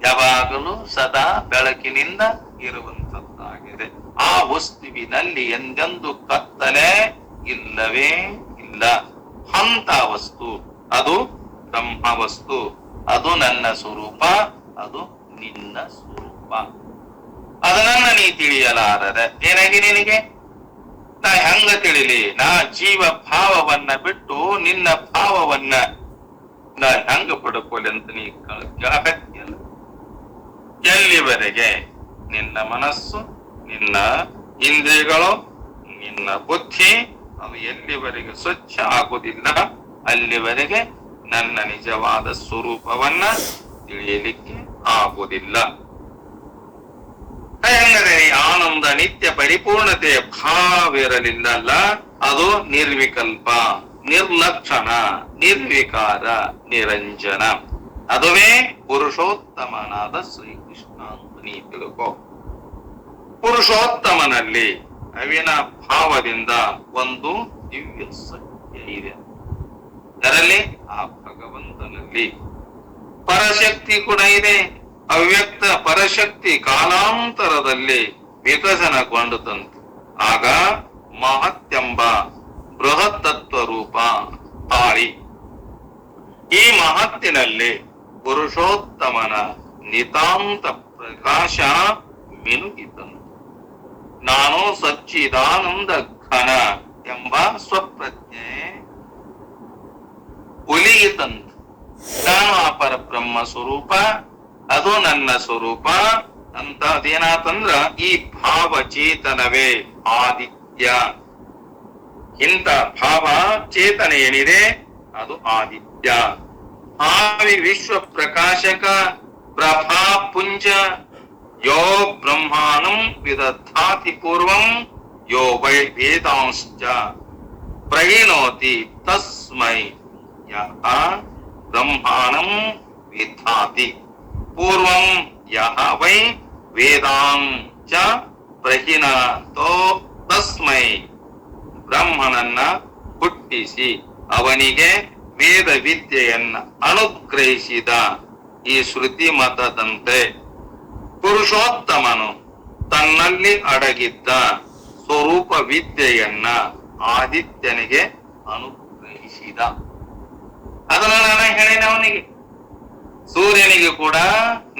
ಯಾವಾಗಲೂ ಸದಾ ಬೆಳಕಿನಿಂದ ಇರುವಂತದ್ದಾಗಿದೆ. ಆ ವಸ್ತುವಿನಲ್ಲಿ ಎಂದೆಂದು ಕತ್ತಲೆ ಇಲ್ಲವೇ ಇಲ್ಲ. ಅಂತ ವಸ್ತು ಅದು ಬ್ರಹ್ಮ ವಸ್ತು, ಅದು ನನ್ನ ಸ್ವರೂಪ, ಅದು ನಿನ್ನ ಸ್ವರೂಪ. ಅದನ್ನ ನೀ ತಿಳಿಯಲಾರದೆ ಏನಾಗಿ ನಿನಗೆ? ನಾ ಹೆಂಗ ತಿಳಿಲಿ? ನಾ ಜೀವ ಭಾವವನ್ನ ಬಿಟ್ಟು ನಿನ್ನ ಭಾವವನ್ನ ನಾ ಹೆಂಗ ಪಡ್ಕೊಳ್ಳಿ ಅಂತ ನೀ ಕೇಳಕತ್ತಿಯಲ್ಲ. ಎಲ್ಲಿವರೆಗೆ ನಿನ್ನ ಮನಸ್ಸು, ನಿನ್ನ ಇಂದ್ರಿಯಗಳು, ನಿನ್ನ ಬುದ್ಧಿ ಅವು ಎಲ್ಲಿವರೆಗೆ ಸ್ವಚ್ಛ ಆಗುವುದಿಲ್ಲ, ಅಲ್ಲಿವರೆಗೆ ನನ್ನ ನಿಜವಾದ ಸ್ವರೂಪವನ್ನ ತಿಳಿಯಲಿಕ್ಕೆ ಆಗುವುದಿಲ್ಲ. ಹೆಂಗರೆ ಆನಂದ ನಿತ್ಯ ಪರಿಪೂರ್ಣತೆಯ ಭಾವಿರಲಿಲ್ಲಲ್ಲ, ಅದು ನಿರ್ವಿಕಲ್ಪ, ನಿರ್ಲಕ್ಷಣ, ನಿರ್ವಿಕಾರ, ನಿರಂಜನ. ಅದುವೇ ಪುರುಷೋತ್ತಮನಾದ ಶ್ರೀಕೃಷ್ಣ ಅಂತ ನೀ ತಿಳ್ಕೋ. ಪುರುಷೋತ್ತಮನಲ್ಲಿ ಅವಿನ ಭಾವದಿಂದ ಒಂದು ದಿವ್ಯ ಸತ್ಯ ಇದೆ. ಅದರಲ್ಲಿ ಆ ಭಗವಂತನಲ್ಲಿ ಪರಶಕ್ತಿ ಕೂಡ ಇದೆ. ಅವ್ಯಕ್ತ ಪರಶಕ್ತಿ ಕಾಲಾಂತರದಲ್ಲಿ ವಿಕಸನಗೊಂಡದಂತೆ. ಆಗ ಮಹತ್ಯಂಬ ಬೃಹತ್ ತತ್ವ ರೂಪ ತಾಳಿ. ಈ ಮಹತ್ತಿನಲ್ಲಿ ಪುರುಷೋತ್ತಮನ ನಿತಾಂತ ಪ್ರಕಾಶ ಮಿನುಗಿತಂತೆ. ನಾನು ಸಚ್ಚಿದಾನಂದ ಘನ ಎಂಬ ಸ್ವಪ್ರಜ್ಞೆ ಉಲಿಯಿತಂತೆ. ನಾನು ಆ ಪರಬ್ರಹ್ಮ ಸ್ವರೂಪ, ಅದು ನನ್ನ ಸ್ವರೂಪ ಅಂತ ಅದೇನಾತಂದ್ರ ಈ ಭಾವಚೇತನವೇ ಆದಿತ್ಯ. ಇಂಥ ಭಾವ ಚೇತನ ಏನಿದೆ ಅದು ಆದಿತ್ಯ. ಆವಿ ವಿಶ್ವ ಪ್ರಕಾಶಕ ಪ್ರಭಾ ಪುಂಜ ಯೋ ಬ್ರಹ್ಮಾಣಂ ವಿದಧಾತಿ ಪೂರ್ವಂ ಯೋ ವೈ ವೇದಾಂಶ್ಚ ಪ್ರಹಿಣೋತಿ ತಸ್ಮೈ ಯಃ ಬ್ರಹ್ಮಾಣಂ ವಿಧಾತಿ ಪೂರ್ವಂ ಯಃ ವೈ ವೇದಾಂ ಚ ಪ್ರಹಿಣತೋ ತಸ್ಮೈ. ಬ್ರಹ್ಮನನ್ನ ಹುಟ್ಟಿಸಿ ಅವನಿಗೆ ವೇದ ವಿದ್ಯೆಯನ್ನ ಅನುಗ್ರಹಿಸಿದ ಈ ಶ್ರುತಿ ಮತದಂತೆ ಪುರುಷೋತ್ತಮನು ತನ್ನಲ್ಲಿ ಅಡಗಿದ್ದ ಸ್ವರೂಪ ವಿದ್ಯೆಯನ್ನ ಆದಿತ್ಯನಿಗೆ ಅನುಗ್ರಹಿಸಿದ. ಅದನ್ನ ನಾನೇ ಹೇಳೇನೆ ಅವನಿಗೆ, ಸೂರ್ಯನಿಗೆ ಕೂಡ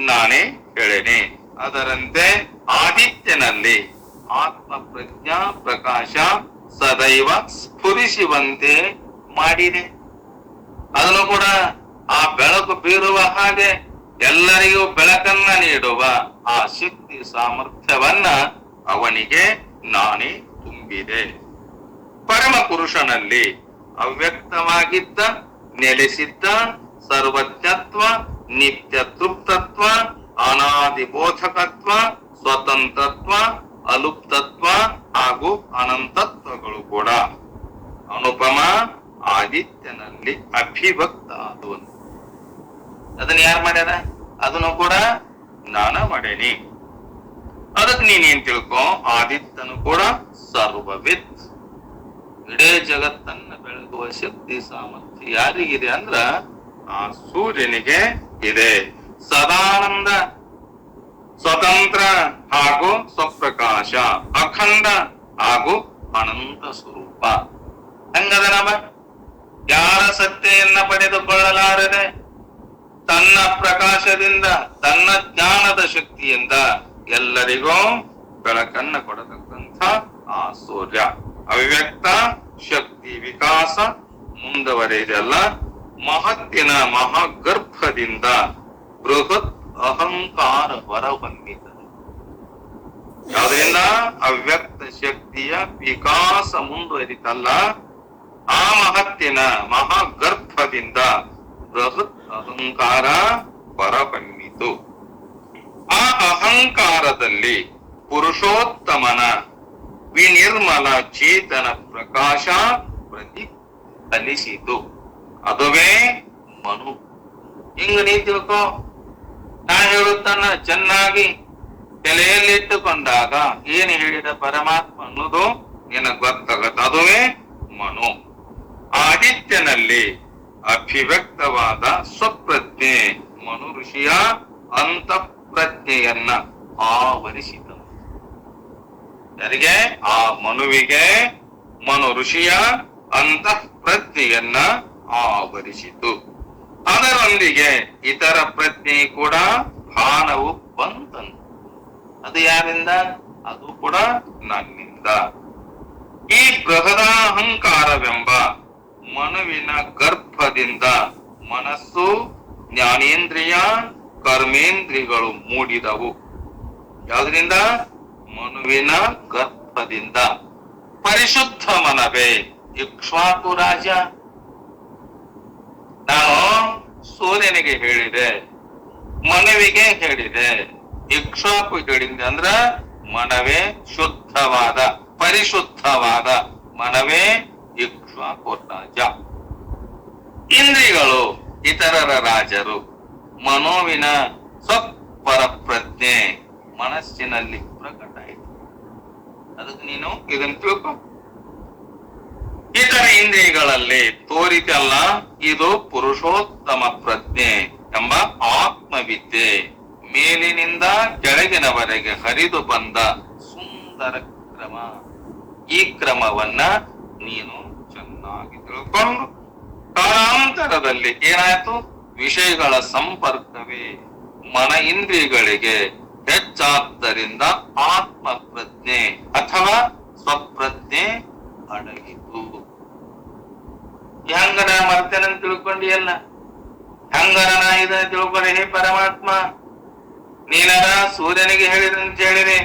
ನಾನೇ ಹೇಳೇನೆ. ಅದರಂತೆ ಆದಿತ್ಯನಲ್ಲಿ ಆತ್ಮ ಪ್ರಜ್ಞಾ ಪ್ರಕಾಶ ಸದೈವ ಸ್ಫುರಿಸುವಂತೆ ಮಾಡಿದೆ. ಅದನ್ನು ಕೂಡ ಆ ಬೆಳಕು ಬೀರುವ ಹಾಗೆ ಎಲ್ಲರಿಗೂ ಬೆಳಕನ್ನ ನೀಡುವ ಆ ಶಕ್ತಿ ಸಾಮರ್ಥ್ಯವನ್ನ ಅವನಿಗೆ ನಾನೇ ತುಂಬಿದೆ. ಪರಮ ಪುರುಷನಲ್ಲಿ ಅವ್ಯಕ್ತವಾಗಿದ್ದ ನೆಲೆಸಿದ್ದ ಸರ್ವಜ್ಞತ್ವ, ನಿತ್ಯ ತೃಪ್ತತ್ವ, ಅನಾದಿ ಬೋಧಕತ್ವ, ಸ್ವತಂತ್ರತ್ವ, ಅಲುಪ್ತತ್ವ ಹಾಗೂ ಅನಂತತ್ವಗಳು ಕೂಡ ಅನುಪಮ ಆದಿತ್ಯನಲ್ಲಿ ಅಭಿವ್ಯಕ್ತ ಆದವು. ಅದನ್ನ ಯಾರು ಮಾಡ್ಯಾರ? ಅದನ್ನು ಕೂಡ ನಾನ ಮಾಡೇನಿ. ಅದಕ್ಕೆ ನೀನೇನ್ ತಿಳ್ಕೊ, ಆದಿತ್ಯನು ಕೂಡ ಸರ್ವವಿತ್, ಇಡೇ ಜಗತ್ತನ್ನ ಬೆಳಗುವ ಶಕ್ತಿ ಸಾಮರ್ಥ್ಯ ಯಾರಿಗಿದೆ ಅಂದ್ರ ಆ ಸೂರ್ಯನಿಗೆ ಇದೆ. ಸದಾನಂದ, ಸ್ವತಂತ್ರ ಹಾಗೂ ಸ್ವಪ್ರಕಾಶ, ಅಖಂಡ ಹಾಗೂ ಅನಂತ ಸ್ವರೂಪ. ಹಂಗದ ನಮ ಯಾರ ಸತ್ತೆಯನ್ನ ಪಡೆದುಕೊಳ್ಳಲಾರದೆ ತನ್ನ ಪ್ರಕಾಶದಿಂದ ತನ್ನ ಜ್ಞಾನದ ಶಕ್ತಿಯಿಂದ ಎಲ್ಲರಿಗೂ ಬೆಳಕನ್ನ ಕೊಡತಕ್ಕಂಥ ಆ ಸೂರ್ಯ ಅವ್ಯಕ್ತ ಶಕ್ತಿ ವಿಕಾಸ ಮುಂದುವರೆದೆಲ್ಲ ಮಹತ್ತಿನ ಮಹಾಗರ್ಭದಿಂದ ಬೃಹತ್ ಅಹಂಕಾರ ಹೊರಹೊಮ್ಮಿತು. ಯಾವ್ದ್ರಿಂದ? ಅವ್ಯಕ್ತ ಶಕ್ತಿಯ ವಿಕಾಸ ಮುಂದುವರಿತಲ್ಲ, ಆ ಮಹತ್ತಿನ ಮಹಾಗರ್ಭದಿಂದ ಬೃಹತ್ ಅಹಂಕಾರ ಹೊರಹೊಮ್ಮಿತು. ಆ ಅಹಂಕಾರದಲ್ಲಿ ಪುರುಷೋತ್ತಮನ ವಿನಿರ್ಮಲ ಚೇತನ ಪ್ರಕಾಶ ಪ್ರತಿಫಲಿಸಿತು. ಅದುವೇ ಮನು. ಹಿಂಗ ನೀ ತಿಳ್ಕೊ, ನಾ ಹೇಳುತ್ತಾನ ಚೆನ್ನಾಗಿ ತಲೆಯಲ್ಲಿಟ್ಟುಕೊಂಡಾಗ ಏನು ಹೇಳಿದ ಪರಮಾತ್ಮ ಅನ್ನೋದು ನಿನಗೆ ಗೊತ್ತಾಗತ್ತ. ಅದುವೇ ಮನು. ಆದಿತ್ಯನಲ್ಲಿ ಅಭಿವ್ಯಕ್ತವಾದ ಸ್ವಪ್ರಜ್ಞೆ ಮನು ಋಷಿಯ ಅಂತಃಪ್ರಜ್ಞೆಯನ್ನ ಆವರಿಸಿದ. ಯಾರಿಗೆ? ಆ ಮನುವಿಗೆ ಮನು ಋಷಿಯ ಅಂತಃಪ್ರಜ್ಞೆಯನ್ನ ಆವರಿಸಿತು. ಅದರೊಂದಿಗೆ ಇತರ ಪ್ರಜ್ಞೆ ಕೂಡ ಭಾನವು ಬಂತಂತ. ಅದು ಯಾರಿಂದ? ಅದು ಕೂಡ ನನ್ನಿಂದ. ಈ ಬೃಹದಾಹಂಕಾರವೆಂಬ ಮನುವಿನ ಗರ್ಭದಿಂದ ಮನಸ್ಸು, ಜ್ಞಾನೇಂದ್ರಿಯ, ಕರ್ಮೇಂದ್ರಿಯಗಳು ಮೂಡಿದವು. ಯಾವುದರಿಂದ? ಮನುವಿನ ಗರ್ಭದಿಂದ. ಪರಿಶುದ್ಧ ಮನವೇ ಇಕ್ಷ್ವಾಕು ರಾಜ. ನಾನು ಸೂರ್ಯನಿಗೆ ಹೇಳಿದೆ, ಮನವಿಗೆ ಹೇಳಿದೆ, ಇಕ್ಷ್ವಾಕು ಹೇಳಿದೆ ಅಂದ್ರ ಮನವೇ ಶುದ್ಧವಾದ ಪರಿಶುದ್ಧವಾದ ಮನವೇ ಇಕ್ಷ್ವಾಕು ರಾಜ. ಇಂದ್ರಿಯಗಳು ಇತರರ ರಾಜರು. ಮನೋವಿನ ಸ್ವಪರ ಪ್ರಜ್ಞೆ ಮನಸ್ಸಿನಲ್ಲಿ ಪ್ರಕಟ ಆಯಿತು. ಅದಕ್ಕೆ ನೀನು ಇದನ್ನು ತಿಳ್ಕೊ. ಇತರ ಇಂದ್ರಿಯಗಳಲ್ಲಿ ತೋರಿತಲ್ಲ, ಇದು ಪುರುಷೋತ್ತಮ ಪ್ರಜ್ಞೆ ಎಂಬ ಆತ್ಮವಿದ್ಯೆ ಮೇಲಿನಿಂದ ಕೆಳಗಿನವರೆಗೆ ಹರಿದು ಬಂದ ಸುಂದರ ಕ್ರಮ. ಈ ಕ್ರಮವನ್ನ ನೀನು ಚೆನ್ನಾಗಿ ತಿಳ್ಕೊಂಡು ಕಾಲಾಂತರದಲ್ಲಿ ಏನಾಯ್ತು? ವಿಷಯಗಳ ಸಂಪರ್ಕವೇ ಮನ ಇಂದ್ರಿಯಗಳಿಗೆ ಹೆಚ್ಚಾದ್ದರಿಂದ ಆತ್ಮ ಪ್ರಜ್ಞೆ ಅಥವಾ ಸ್ವಪ್ರಜ್ಞೆ ಅಡಗಿತು. ಹೆಂಗನ ಮರ್ತೇನಂತ ತಿಳ್ಕೊಂಡಿಯಲ್ಲ, ಹೆಂಗನ ನಾ ಇದನ್ನ ತಿಳ್ಕೊಂಡೆ. ಹೇ ಪರಮಾತ್ಮ, ನೀನರ ಸೂರ್ಯನಿಗೆ ಹೇಳಿದಂತ ಹೇಳಿದೆ,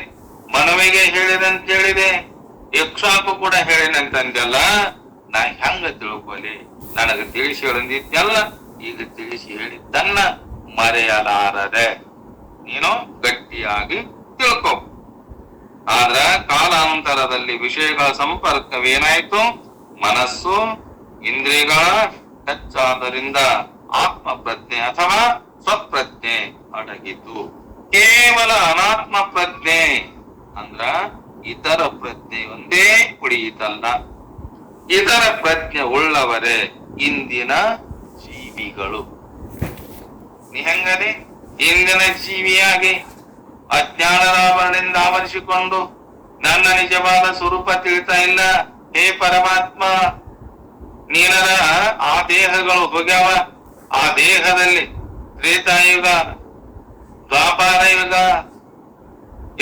ಮನವಿಗೆ ಹೇಳಿದಂತ ಹೇಳಿದೆ, ಯಕ್ಷಾಕು ಕೂಡ ಹೇಳಿನಂತಂದಲ್ಲ. ನಾ ಹೆಂಗ ತಿಳ್ಕೊಲಿ? ನನಗೆ ತಿಳಿಸಿ ಹೇಳಿದ್ಯಲ್ಲ, ಈಗ ತಿಳಿಸಿ ಹೇಳಿದ್ದನ್ನ ಮರೆಯಲಾರದೆ ನೀನು ಗಟ್ಟಿಯಾಗಿ ತಿಳ್ಕೊ. ಆದ್ರ ಕಾಲಾಂತರದಲ್ಲಿ ವಿಷಯಗಳ ಸಂಪರ್ಕವೇನಾಯ್ತು? ಮನಸ್ಸು ಇಂದ್ರಿಯಗಳ ಹೆಚ್ಚಾದರಿಂದ ಆತ್ಮ ಪ್ರಜ್ಞೆ ಅಥವಾ ಸ್ವಪ್ರಜ್ಞೆ ಅಡಗಿತು. ಕೇವಲ ಅನಾತ್ಮ ಪ್ರಜ್ಞೆ ಅಂದ್ರ ಇತರ ಪ್ರಜ್ಞೆ ಒಂದೇ ಉಳಿಯಿತಲ್ಲ. ಇತರ ಪ್ರಜ್ಞೆ ಉಳ್ಳವರೇ ಇಂದಿನ ಜೀವಿಗಳು. ನೀ ಹೆಂಗದೆ ಇಂದಿನ ಜೀವಿಯಾಗಿ ಅಜ್ಞಾನರಾವರಣದಿಂದ ಆವರಿಸಿಕೊಂಡು ನನ್ನ ನಿಜವಾದ ಸ್ವರೂಪ ತಿಳಿತಾ ಇಲ್ಲ. ಹೇ ಪರಮಾತ್ಮ, ನೀನರ ಆ ದೇಹಗಳು ಹೋಗ್ಯಾವ. ಆ ದೇಹದಲ್ಲಿ ತ್ರೇತಾಯುಗ, ದ್ವಾಪಾರ ಯುಗ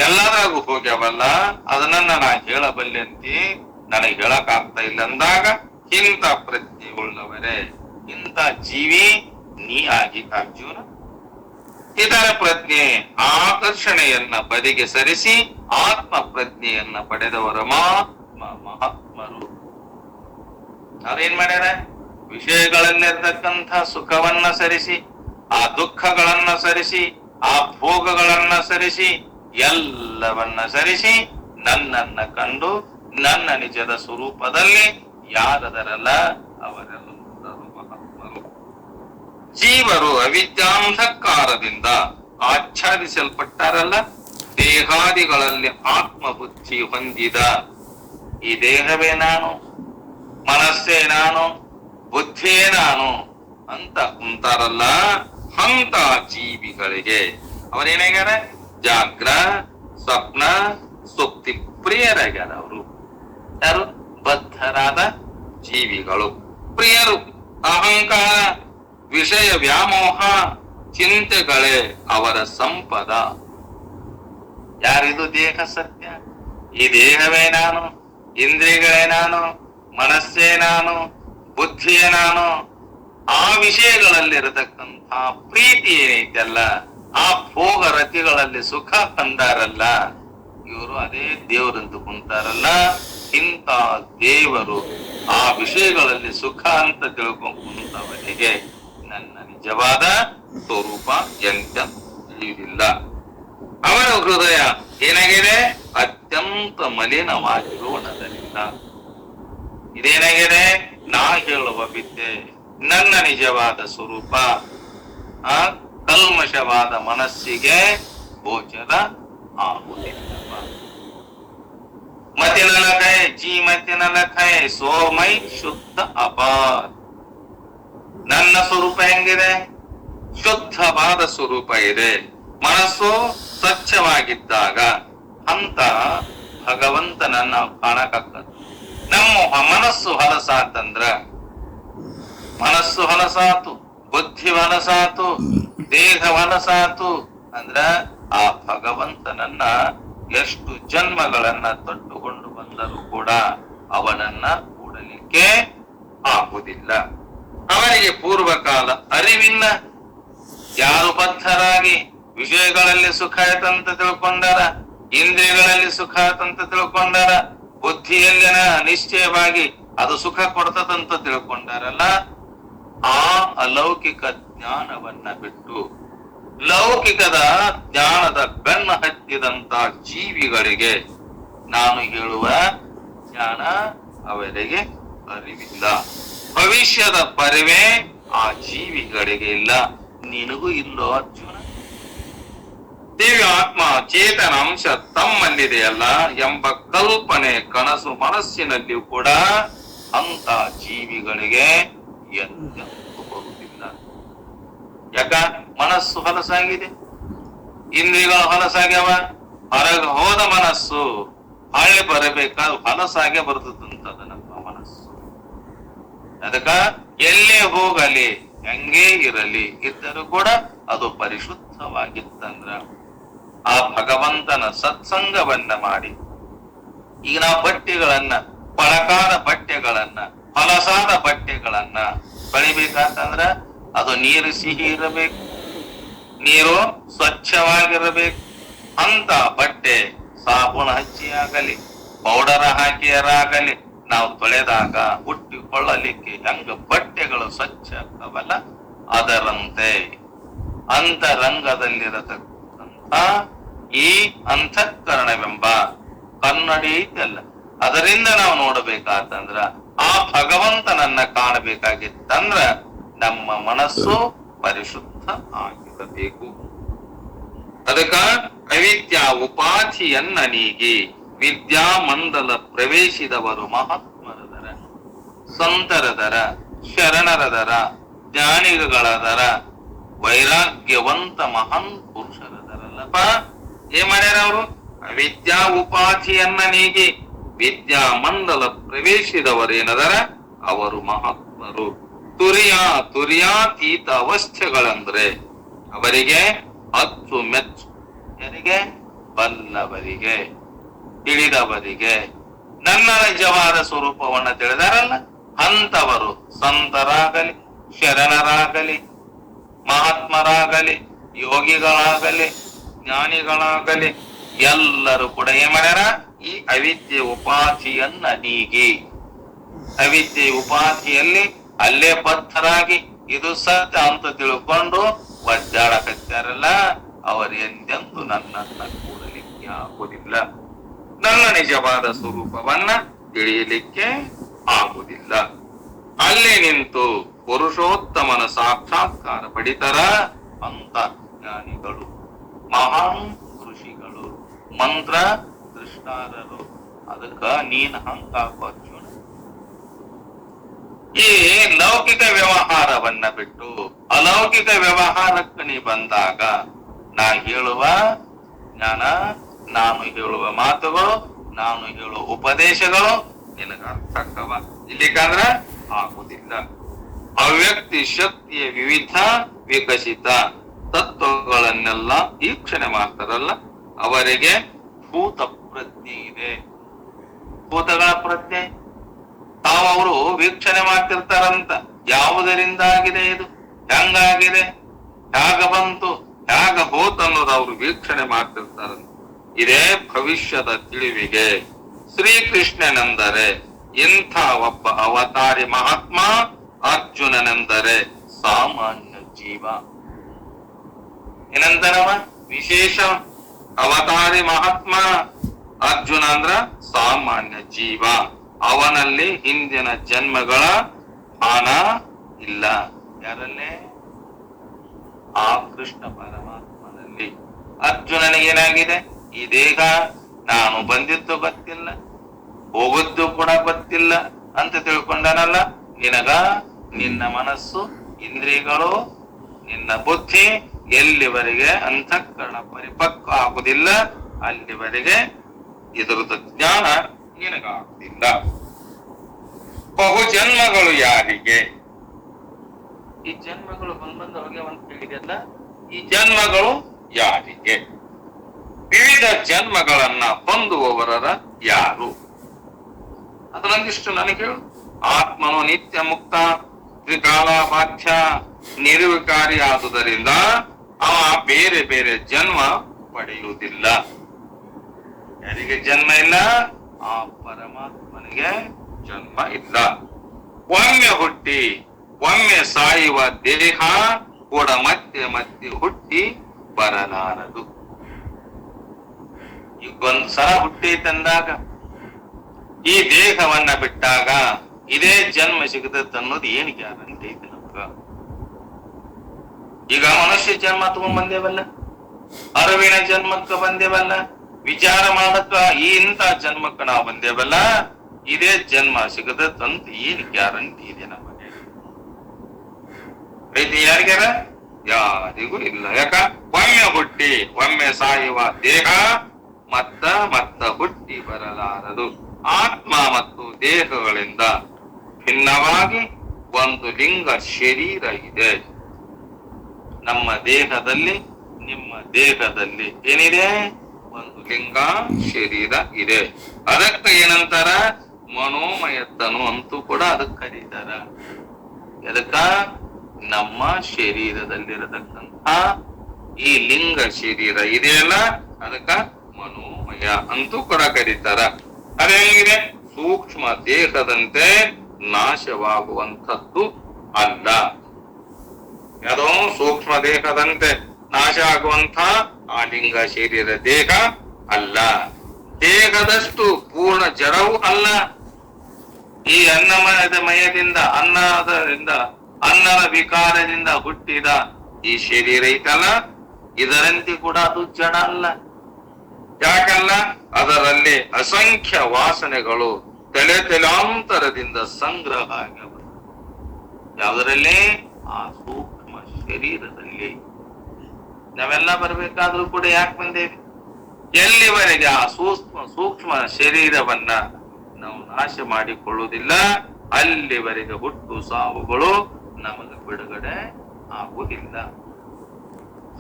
ಎಲ್ಲರಾಗೂ ಹೋಗ್ಯಾವಲ್ಲ, ಅದನ್ನ ನಾ ಹೇಳಬಲ್ಲೆ ಅಂತಿ, ನನಗೆ ಹೇಳಕ್ ಆಗ್ತಾ ಇಲ್ಲ ಅಂದಾಗ ಇಂಥ ಪ್ರಜ್ಞೆ ಉಳ್ಳವರೇ, ಇಂಥ ಜೀವಿ ನೀ ಆಗಿ ಅರ್ಜುನ. ಇತರ ಪ್ರಜ್ಞೆ ಆಕರ್ಷಣೆಯನ್ನ ಬದಿಗೆ ಸರಿಸಿ ಆತ್ಮ ಪ್ರಜ್ಞೆಯನ್ನ ಪಡೆದವರ ಮಹಾತ್ಮರು. ಅವ್ರೇನ್ ಮಾಡ್ಯಾರ? ವಿಷಯಗಳಲ್ಲಿರ್ತಕ್ಕಂಥ ಸುಖವನ್ನ ಸರಿಸಿ, ಆ ದುಃಖಗಳನ್ನ ಸರಿಸಿ, ಆ ಭೋಗಗಳನ್ನ ಸರಿಸಿ, ಎಲ್ಲವನ್ನ ಸರಿಸಿ ನನ್ನನ್ನ ಕಂಡು ನನ್ನ ನಿಜದ ಸ್ವರೂಪದಲ್ಲಿ ಯಾರದರಲ್ಲ ಅವರೆಲ್ಲರೂ ಮಹಾತ್ಮರು. ಜೀವರು ಅವಿದ್ಯಾಂಧಕಾರದಿಂದ ಆಚ್ಛಾದಿಸಲ್ಪಟ್ಟಾರಲ್ಲ, ದೇಹಾದಿಗಳಲ್ಲಿ ಆತ್ಮಬುದ್ಧಿ ಹೊಂದಿದ ಈ ದೇಹವೇ ನಾನು, ಮನಸ್ಸೇ ನಾನು, ಬುದ್ಧಿಯೇ ನಾನು ಅಂತ ಕುಂತಾರಲ್ಲ, ಅಂತ ಜೀವಿಗಳಿಗೆ ಅವರೇನಾಗ್ಯಾರ? ಜಾಗ್ರ, ಸ್ವಪ್ನ, ಸುಪ್ತಿ ಪ್ರಿಯರಾಗ್ಯಾರ. ಅವರು ಯಾರು? ಬದ್ಧರಾದ ಜೀವಿಗಳು. ಪ್ರಿಯರು ಅಹಂಕಾರ, ವಿಷಯ ವ್ಯಾಮೋಹ, ಚಿಂತೆಗಳೇ ಅವರ ಸಂಪದ. ಯಾರಿದು ದೇಹ ಸತ್ಯ? ಈ ದೇಹವೇ ನಾನು, ಇಂದ್ರಿಯಗಳೇ ನಾನು, ಮನಸ್ಸೇ ನಾನು, ಬುದ್ಧಿಯೇ ನಾನು. ಆ ವಿಷಯಗಳಲ್ಲಿರತಕ್ಕಂಥ ಪ್ರೀತಿ ಏನೈತಲ್ಲ, ಆ ಭೋಗ ರತಿಗಳಲ್ಲಿ ಸುಖ ಕಂದಾರಲ್ಲ, ಇವರು ಅದೇ ದೇವರಂತ ಕುಂತಾರಲ್ಲ. ಇಂಥ ದೇವರು ಆ ವಿಷಯಗಳಲ್ಲಿ ಸುಖ ಅಂತ ತಿಳ್ಕೊಂಡು ಕುಂತವರಿಗೆ ನನ್ನ ನಿಜವಾದ ಸ್ವರೂಪ ಎಂತ ತಿಳಿಯುವುದಿಲ್ಲ. ಅವರ ಹೃದಯ ಏನಾಗಿದೆ? ಅತ್ಯಂತ ಮಲಿನವಾಗಿರುವುದರಿಂದ. ಇದೇನಾಗಿದೆ? ನಾ ಹೇಳುವ ವಿದ್ಯೆ ನನ್ನ ನಿಜವಾದ ಸ್ವರೂಪ ಆ ಕಲ್ಮಶವಾದ ಮನಸ್ಸಿಗೆ ಗೋಚರ ಆಗುವುದಿಲ್ಲ. ಮತಿನ ಲಖೈ ಜೀ ಮತಿನ ಲಖೈ ಸೋಮೈ ಶುದ್ಧ ಅಪಾರ. ನನ್ನ ಸ್ವರೂಪ ಹೆಂಗಿದೆ? ಶುದ್ಧವಾದ ಸ್ವರೂಪ ಇದೆ. ಮನಸ್ಸು ಸ್ವಚ್ಛವಾಗಿದ್ದಾಗ ಅಂತ ಭಗವಂತನನ್ನ ಕಾಣಕಕ್ಕದು. ನಮ್ಮ ಮನಸ್ಸು ಹೊಲಸಾತಂದ್ರ, ಮನಸ್ಸು ಹೊಲಸಾತು, ಬುದ್ಧಿ ಹೊಲಸಾತು, ದೇಹ ಹೊಲಸಾತು ಅಂದ್ರ ಆ ಭಗವಂತನನ್ನ ಎಷ್ಟು ಜನ್ಮಗಳನ್ನ ತೊಟ್ಟುಕೊಂಡು ಬಂದರೂ ಕೂಡ ಅವನನ್ನ ಕೂಡಲಿಕ್ಕೆ ಆಗುವುದಿಲ್ಲ. ಅವರಿಗೆ ಪೂರ್ವಕಾಲ ಅರಿವಿಲ್ಲ. ಯಾರು ಬದ್ಧರಾಗಿ ವಿಷಯಗಳಲ್ಲಿ ಸುಖ ಆಯ್ತಂತ ತಿಳ್ಕೊಂಡಾರ, ಇಂದ್ರಿಯಗಳಲ್ಲಿ ಸುಖ ಆಯ್ತಂತ ತಿಳ್ಕೊಂಡಾರ, ಬುದ್ಧಿಯಲ್ಲಿನ ನಿಶ್ಚಯವಾಗಿ ಅದು ಸುಖ ಕೊಡ್ತದಂತ ತಿಳ್ಕೊಂಡಾರಲ್ಲ, ಆ ಅಲೌಕಿಕ ಜ್ಞಾನವನ್ನ ಬಿಟ್ಟು ಲೌಕಿಕದ ಜ್ಞಾನದ ಬೆನ್ನು ಹತ್ತಿದಂತ ಜೀವಿಗಳಿಗೆ ನಾನು ಹೇಳುವ ಜ್ಞಾನ ಅವರಿಗೆ ಅರಿವಿಲ್ಲ. ಭವಿಷ್ಯದ ಪರಿವೇ ಆ ಜೀವಿಗಳಿಗೆ ಇಲ್ಲ. ನಿನಗೂ ಇಲ್ಲೋ ಅರ್ಜುನ? ದಿವ್ಯಾತ್ಮ ಚೇತನಾಂಶ ತಮ್ಮಲ್ಲಿದೆಯಲ್ಲ ಎಂಬ ಕಲ್ಪನೆ ಕನಸು ಮನಸ್ಸಿನಲ್ಲಿಯೂ ಕೂಡ ಅಂತ ಜೀವಿಗಳಿಗೆ ಎಂದೆಂದೂ ಬರುವುದಿಲ್ಲ. ಯಾಕ? ಮನಸ್ಸು ಹೊಲಸಾಗಿದೆ, ಇಂದ್ರಿಯಗಳು ಹೊಲಸಾಗ್ಯಾವ. ಹೊರಗೆ ಹೋದ ಮನಸ್ಸು ಹಳೆ ಬರಬೇಕಾದ್ರೆ ಹೊಲಸಾಗೆ ಬರ್ತದಂತದ ನಮ್ಮ ಮನಸ್ಸು. ಅದಕ್ಕ ಎಲ್ಲೇ ಹೋಗಲಿ, ಹೆಂಗೇ ಇರಲಿ, ಇದ್ದರೂ ಕೂಡ ಅದು ಪರಿಶುದ್ಧವಾಗಿತ್ತಂದ್ರ ಆ ಭಗವಂತನ ಸತ್ಸಂಗವನ್ನ ಮಾಡಿ. ಈಗ ನಾವು ಬಟ್ಟೆಗಳನ್ನ, ಪಳಕಾದ ಬಟ್ಟೆಗಳನ್ನ, ಹೊಲಸಾದ ಬಟ್ಟೆಗಳನ್ನ ಬಳಿಬೇಕಂತಂದ್ರ ಅದು ನೀರು ಸಿಹಿ ಇರಬೇಕು, ನೀರು ಸ್ವಚ್ಛವಾಗಿರಬೇಕು. ಅಂತ ಬಟ್ಟೆ ಸಾಬೂನು ಹಚ್ಚಿ ಆಗಲಿ, ಪೌಡರ್ ಹಾಕಿಯರಾಗಲಿ, ನಾವು ತೊಳೆದಾಗ ಹುಟ್ಟಿಕೊಳ್ಳಲಿಕ್ಕೆ ಹೆಂಗ ಬಟ್ಟೆಗಳು ಸ್ವಚ್ಛ ಆಗ್ತವಲ್ಲ, ಅದರಂತೆ ಅಂತರಂಗದಲ್ಲಿರತಕ್ಕಂಥ ಈ ಅಂತಃಕರಣವೆಂಬ ಕನ್ನಡಿ ಐತಲ್ಲ, ಅದರಿಂದ ನಾವು ನೋಡಬೇಕಾತಂದ್ರ ಆ ಭಗವಂತನನ್ನ ಕಾಣಬೇಕಾಗಿತ್ತಂದ್ರ ನಮ್ಮ ಮನಸ್ಸು ಪರಿಶುದ್ಧ ಆಗಿರಬೇಕು. ಅದಕ್ಕ ಅವಿದ್ಯಾ ಉಪಾಧಿಯನ್ನ ನೀಗಿ ವಿದ್ಯಾಮಂಡಲ ಪ್ರವೇಶಿದವರು ಮಹಾತ್ಮರದರ. ಸಂತರದರ, ಶರಣರದರ, ಜ್ಞಾನಿಗಳದರ, ವೈರಾಗ್ಯವಂತ ಮಹಾನ್ ಪುರುಷರದರಲ್ಲಪ್ಪ. ಏನ್ ಮಾಡ್ಯಾರ ಅವರು? ಅವಿದ್ಯಾ ಉಪಾಧಿಯನ್ನ ನೀಗಿ ವಿದ್ಯಾ ಮಂಡಲ ಪ್ರವೇಶಿದವರೇನದರ ಅವರು ಮಹಾತ್ಮರು. ತುರ್ಯಾತೀತ ಅವಸ್ಥೆಗಳಂದ್ರೆ ಅವರಿಗೆ ಅಚ್ಚು ಮೆಚ್ಚು. ಯಾರಿಗೆ? ಬಲ್ಲವರಿಗೆ, ತಿಳಿದವರಿಗೆ, ನನ್ನ ನಿಜವಾದ ಸ್ವರೂಪವನ್ನ ತಿಳಿದಾರಲ್ಲ ಅಂತವರು ಸಂತರಾಗಲಿ, ಶರಣರಾಗಲಿ, ಮಹಾತ್ಮರಾಗಲಿ, ಯೋಗಿಗಳಾಗಲಿ, ಜ್ಞಾನಿಗಳಾಗಲಿ ಎಲ್ಲರೂ ಕೂಡ ಏನ್ ಮಾಡ್ಯಾರ? ಈ ಅವಿದ್ಯೆ ಉಪಾಧಿಯನ್ನ ನೀಗಿ, ಅವಿದ್ಯೆ ಉಪಾಧಿಯಲ್ಲಿ ಅಲ್ಲೇ ಬದ್ಧರಾಗಿ ಇದು ಸತ್ಯ ಅಂತ ತಿಳ್ಕೊಂಡು ಒದ್ದಾಡಕತ್ತಾರಲ್ಲ, ಅವರು ಎಂದೆಂದು ನನ್ನನ್ನ ಕೂಡಲಿಕ್ಕೆ ಆಗುವುದಿಲ್ಲ, ನನ್ನ ನಿಜವಾದ ಸ್ವರೂಪವನ್ನ ತಿಳಿಯಲಿಕ್ಕೆ ಆಗುವುದಿಲ್ಲ. ಅಲ್ಲಿ ನಿಂತು ಪುರುಷೋತ್ತಮನ ಸಾಕ್ಷಾತ್ಕಾರ ಪಡಿತರ ಅಂತ ಜ್ಞಾನಿಗಳು, ಮಹಾನ್ ಋಷಿಗಳು, ಮಂತ್ರ ದೃಷ್ಟಾರರು. ಅದಕ್ಕ ನೀನ್ ಹಂಗಾಗು ಅರ್ಜುನ. ಈ ಲೌಕಿಕ ವ್ಯವಹಾರವನ್ನ ಬಿಟ್ಟು ಅಲೌಕಿಕ ವ್ಯವಹಾರಕ್ಕೆ ನೀ ಬಂದಾಗ ನಾ ಹೇಳುವ ಜ್ಞಾನ, ನಾನು ಹೇಳುವ ಮಾತುಗಳು, ನಾನು ಹೇಳುವ ಉಪದೇಶಗಳು ನಿನಗ ಅರ್ಥ ಆಕ್ಕವ. ಇಲ್ಲಿಕಂದ್ರ ಆಗುದಿಲ್ಲ. ಅವ್ಯಕ್ತಿ ಶಕ್ತಿಯ ವಿವಿಧ ವಿಕಸಿತ ತತ್ವಗಳನ್ನೆಲ್ಲ ವೀಕ್ಷಣೆ ಮಾಡ್ತಾರಲ್ಲ ಅವರಿಗೆ ಭೂತ ಪ್ರಜ್ಞೆ ಇದೆ. ಭೂತಗಳ ಪ್ರಜ್ಞೆ ತಾವು ಅವರು ವೀಕ್ಷಣೆ ಮಾಡ್ತಿರ್ತಾರಂತ. ಯಾವುದರಿಂದ ಆಗಿದೆ, ಇದು ಹೆಂಗಾಗಿದೆ, ಹೇಗ ಬಂತು, ಹೇಗ ಹೋತ್ ಅನ್ನೋದು ಅವರು ವೀಕ್ಷಣೆ ಮಾಡ್ತಿರ್ತಾರಂತ. ಇದೇ ಭವಿಷ್ಯದ ತಿಳಿವಿಗೆ ಶ್ರೀಕೃಷ್ಣನೆಂದರೆ ಇಂಥ ಒಬ್ಬ ಅವತಾರಿ ಮಹಾತ್ಮ, ಅರ್ಜುನನೆಂದರೆ ಸಾಮಾನ್ಯ ಜೀವ. ಏನಂತಾರವ? ವಿಶೇಷ ಅವತಾರಿ ಮಹಾತ್ಮ. ಅರ್ಜುನ ಅಂದ್ರ ಸಾಮಾನ್ಯ ಜೀವ. ಅವನಲ್ಲಿ ಹಿಂದಿನ ಜನ್ಮಗಳ ಭಾನ ಇಲ್ಲ. ಯಾರಲ್ಲೇ? ಆ ಕೃಷ್ಣ ಪರಮಾತ್ಮನಲ್ಲಿ. ಅರ್ಜುನನಿಗೆ ಏನಾಗಿದೆ? ಈ ದೇಹ ನಾನು ಬಂದಿದ್ದು ಗೊತ್ತಿಲ್ಲ, ಹೋಗುದ್ದು ಕೂಡ ಗೊತ್ತಿಲ್ಲ ಅಂತ ತಿಳ್ಕೊಂಡನಲ್ಲ. ನಿನಗ ನಿನ್ನ ಮನಸ್ಸು, ಇಂದ್ರಿಯಗಳು, ನಿನ್ನ ಬುದ್ಧಿ ಎಲ್ಲಿವರೆಗೆ ಅಂತಃಕರಣ ಪರಿಪಕ್ವ ಆಗುದಿಲ್ಲ ಅಲ್ಲಿವರೆಗೆ ಇದರದ ಜ್ಞಾನ ನಿನಗಾಗುದಿಲ್ಲ. ಬಹು ಜನ್ಮಗಳು ಯಾರಿಗೆ? ಈ ಜನ್ಮಗಳು ಬಂದ ಹೋಗ್ಯಾವ ಅಂತ ಹೇಳಿದೆಲ್ಲ. ಈ ಜನ್ಮಗಳು ಯಾರಿಗೆ? ವಿವಿಧ ಜನ್ಮಗಳನ್ನ ಹೊಂದುವವರ ಯಾರು? ಅದರೊಂದಿಷ್ಟು ನನಗೆ ಹೇಳು. ಆತ್ಮನು ನಿತ್ಯ ಮುಕ್ತ, ತ್ರಿಕಾಲಾಭಾಖ್ಯ, ನಿರ್ವಿಕಾರಿ ಆದುದರಿಂದ ಅವ ಬೇರೆ ಬೇರೆ ಜನ್ಮ ಪಡೆಯುವುದಿಲ್ಲ. ಯಾರಿಗೆ ಜನ್ಮ ಇಲ್ಲ? ಆ ಪರಮಾತ್ಮನಿಗೆ ಜನ್ಮ ಇಲ್ಲ. ಒಮ್ಮೆ ಹುಟ್ಟಿ ಒಮ್ಮೆ ಸಾಯುವ ದೇಹ ಕೂಡ ಮತ್ತೆ ಮತ್ತೆ ಹುಟ್ಟಿ ಬರಲಾರದು. ಈಗೊಂದ್ಸಲ ಹುಟ್ಟೈತಂದಾಗ ಈ ದೇಹವನ್ನ ಬಿಟ್ಟಾಗ ಇದೇ ಜನ್ಮ ಸಿಗತೈತೆ ಅನ್ನೋದು ಏನ್ ಗ್ಯಾರಂಟಿ ಐತಿ ನಮಗ? ಈಗ ಮನುಷ್ಯ ಜನ್ಮ ತಗೊಂಡ್ ಬಂದೇವಲ್ಲ, ಅರಿವಿನ ಜನ್ಮಕ್ಕ ಬಂದೇವಲ್ಲ, ವಿಚಾರ ಮಾಡಕ್ಕ ಈ ಇಂಥ ಜನ್ಮಕ್ಕ ನಾವು ಬಂದೇವಲ್ಲ, ಇದೇ ಜನ್ಮ ಸಿಗತಂತ ಏನ್ ಗ್ಯಾರಂಟಿ ಇದೆ ನಮಗೆ? ಐತಿ ಯಾರಿಗಾರ? ಯಾರಿಗೂ ಇಲ್ಲ. ಯಾಕ? ಒಮ್ಮೆ ಹುಟ್ಟಿ ಒಮ್ಮೆ ಸಾಯುವ ದೇಹ ಮತ್ತ ಹುಟ್ಟಿ ಬರಲಾರದು. ಆತ್ಮ ಮತ್ತು ದೇಹಗಳಿಂದ ಭಿನ್ನವಾಗಿ ಒಂದು ಲಿಂಗ ಶರೀರ ಇದೆ. ನಮ್ಮ ದೇಹದಲ್ಲಿ, ನಿಮ್ಮ ದೇಹದಲ್ಲಿ ಏನಿದೆ? ಒಂದು ಲಿಂಗ ಶರೀರ ಇದೆ. ಅದಕ್ಕೆ ಏನಂತಾರ? ಮನೋಮಯತನು ಅಂತೂ ಕೂಡ ಅದಕ್ಕೆ ಕರೀತಾರ. ಅದಕ್ಕ ನಮ್ಮ ಶರೀರದಲ್ಲಿರತಕ್ಕಂಥ ಈ ಲಿಂಗ ಶರೀರ ಇದೆಯಲ್ಲ, ಅದಕ್ಕ ಮನೋಮಯ ಅಂತೂ ಕೂಡ ಕರೀತಾರ. ಅದೇನಿದೆ? ಸೂಕ್ಷ್ಮ ದೇಹದಂತೆ ನಾಶವಾಗುವಂಥದ್ದು ಅಲ್ಲ. ಯಾವುದೋ ಸೂಕ್ಷ್ಮ ದೇಹದಂತೆ ನಾಶ ಆಗುವಂಥ ಆ ಲಿಂಗ ಶರೀರ ದೇಹ ಅಲ್ಲ. ದೇಹದಷ್ಟು ಪೂರ್ಣ ಜಡವೂ ಅಲ್ಲ. ಈ ಅನ್ನಮಯದ ಮಯದಿಂದ, ಅನ್ನದ ವಿಕಾರದಿಂದ ಹುಟ್ಟಿದ ಈ ಶರೀರ ಐತಲ್ಲ, ಇದರಂತೆ ಕೂಡ ಅದು ಜಡ ಅಲ್ಲ. ಯಾಕಲ್ಲ? ಅದರಲ್ಲಿ ಅಸಂಖ್ಯ ವಾಸನೆಗಳು ತಲೆತಲಾಂತರದಿಂದ ಸಂಗ್ರಹ ಆಗ್ಯಾವ. ಯಾವುದರಲ್ಲಿ? ಆ ಸೂಕ್ಷ್ಮ ಶರೀರದಲ್ಲಿ. ನಾವೆಲ್ಲ ಬರ್ಬೇಕಾದ್ರೂ ಕೂಡ ಯಾಕೆ ಬಂದೇವಿ? ಎಲ್ಲಿವರೆಗೆ ಆ ಸೂಕ್ಷ್ಮ ಶರೀರವನ್ನ ನಾವು ನಾಶ ಮಾಡಿಕೊಳ್ಳುವುದಿಲ್ಲ, ಅಲ್ಲಿವರೆಗೆ ಹುಟ್ಟು ಸಾವುಗಳು ನಮಗೆ ಬಿಡುಗಡೆ ಆಗುವುದಿಲ್ಲ.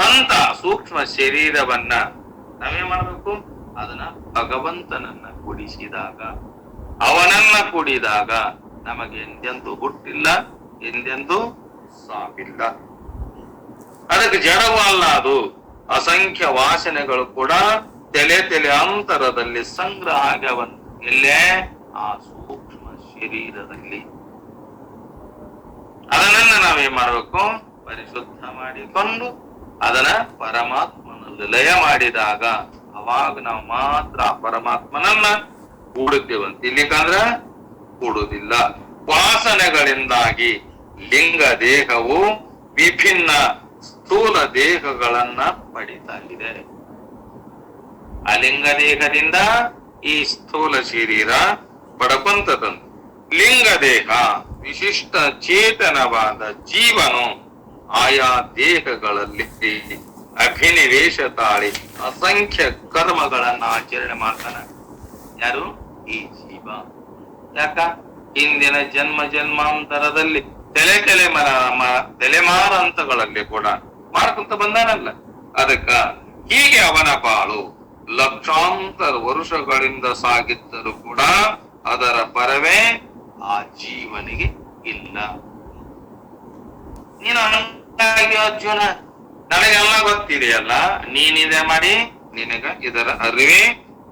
ಅಂತ ಸೂಕ್ಷ್ಮ ಶರೀರವನ್ನ ನಾವೇ ಮಾಡಬೇಕು? ಅದನ್ನ ಭಗವಂತನನ್ನ ಕೂಡಿಸಿದಾಗ, ಅವನನ್ನ ಕೂಡಿದಾಗ ನಮಗೆ ಎಂದೆಂದೂ ಹುಟ್ಟಿಲ್ಲ, ಎಂದೆಂದೂ ಸಾವಿಲ್ಲ. ಅದಕ್ಕೆ ಜಡವೂ ಅಲ್ಲ ಅದು. ಅಸಂಖ್ಯ ವಾಸನೆಗಳು ಕೂಡ ತಲೆ ಅಂತರದಲ್ಲಿ ಸಂಗ್ರಹ ಆಗ್ಯಾವನ್. ಎಲ್ಲೇ? ಆ ಸೂಕ್ಷ್ಮ ಶರೀರದಲ್ಲಿ. ಅದನ್ನ ನಾವೇನ್ ಮಾಡ್ಬೇಕು? ಪರಿಶುದ್ಧ ಮಾಡಿಕೊಂಡು ಅದನ್ನ ಪರಮಾತ್ಮನಲ್ಲಿ ಲಯ ಮಾಡಿದಾಗ ಅವಾಗ ನಾವು ಮಾತ್ರ ಪರಮಾತ್ಮನನ್ನ ಕೂಡುತ್ತೇವಂತ. ಇಲ್ಲಿಕಂದ್ರ ಕೂಡುವುದಿಲ್ಲ. ವಾಸನೆಗಳಿಂದಾಗಿ ಲಿಂಗ ದೇಹವು ವಿಭಿನ್ನ ಸ್ಥೂಲ ದೇಹಗಳನ್ನ ಪಡಿತಾ ಇದೆ. ಅಲಿಂಗ ದೇಹದಿಂದ ಈ ಸ್ಥೂಲ ಶರೀರ ಪಡಕೊಂತದಂತ. ಲಿಂಗ ದೇಹ ವಿಶಿಷ್ಟ ಚೇತನವಾದ ಜೀವನು ಆಯಾ ದೇಹಗಳಲ್ಲಿ ಅಭಿನಿವೇಶ ತಾಳಿ ಅಸಂಖ್ಯ ಕರ್ಮಗಳನ್ನ ಆಚರಣೆ ಮಾಡ್ತಾನ. ಯಾರು? ಈ ಜೀವ. ಯಾಕ? ಹಿಂದಿನ ಜನ್ಮಾಂತರದಲ್ಲಿ ತಲೆಮಾರಾಂತಗಳಲ್ಲಿ ಕೂಡ ಮಾಡ್ಕೊಂತ ಬಂದಾನಲ್ಲ. ಅದಕ್ಕ ಹೀಗೆ ಅವನ ಬಾಳು ಲಕ್ಷಾಂತರ ವರ್ಷಗಳಿಂದ ಸಾಗಿದ್ದರೂ ಕೂಡ ಅದರ ಪರವೇ ಆ ಜೀವನಿಗೆ ಇಲ್ಲ. ನೀನು ಅರ್ಜುನ, ನನಗೆಲ್ಲ ಗೊತ್ತಿದೆಯಲ್ಲ, ನೀನಿದೆ ಮಾಡಿ ನಿನಗ ಇದರ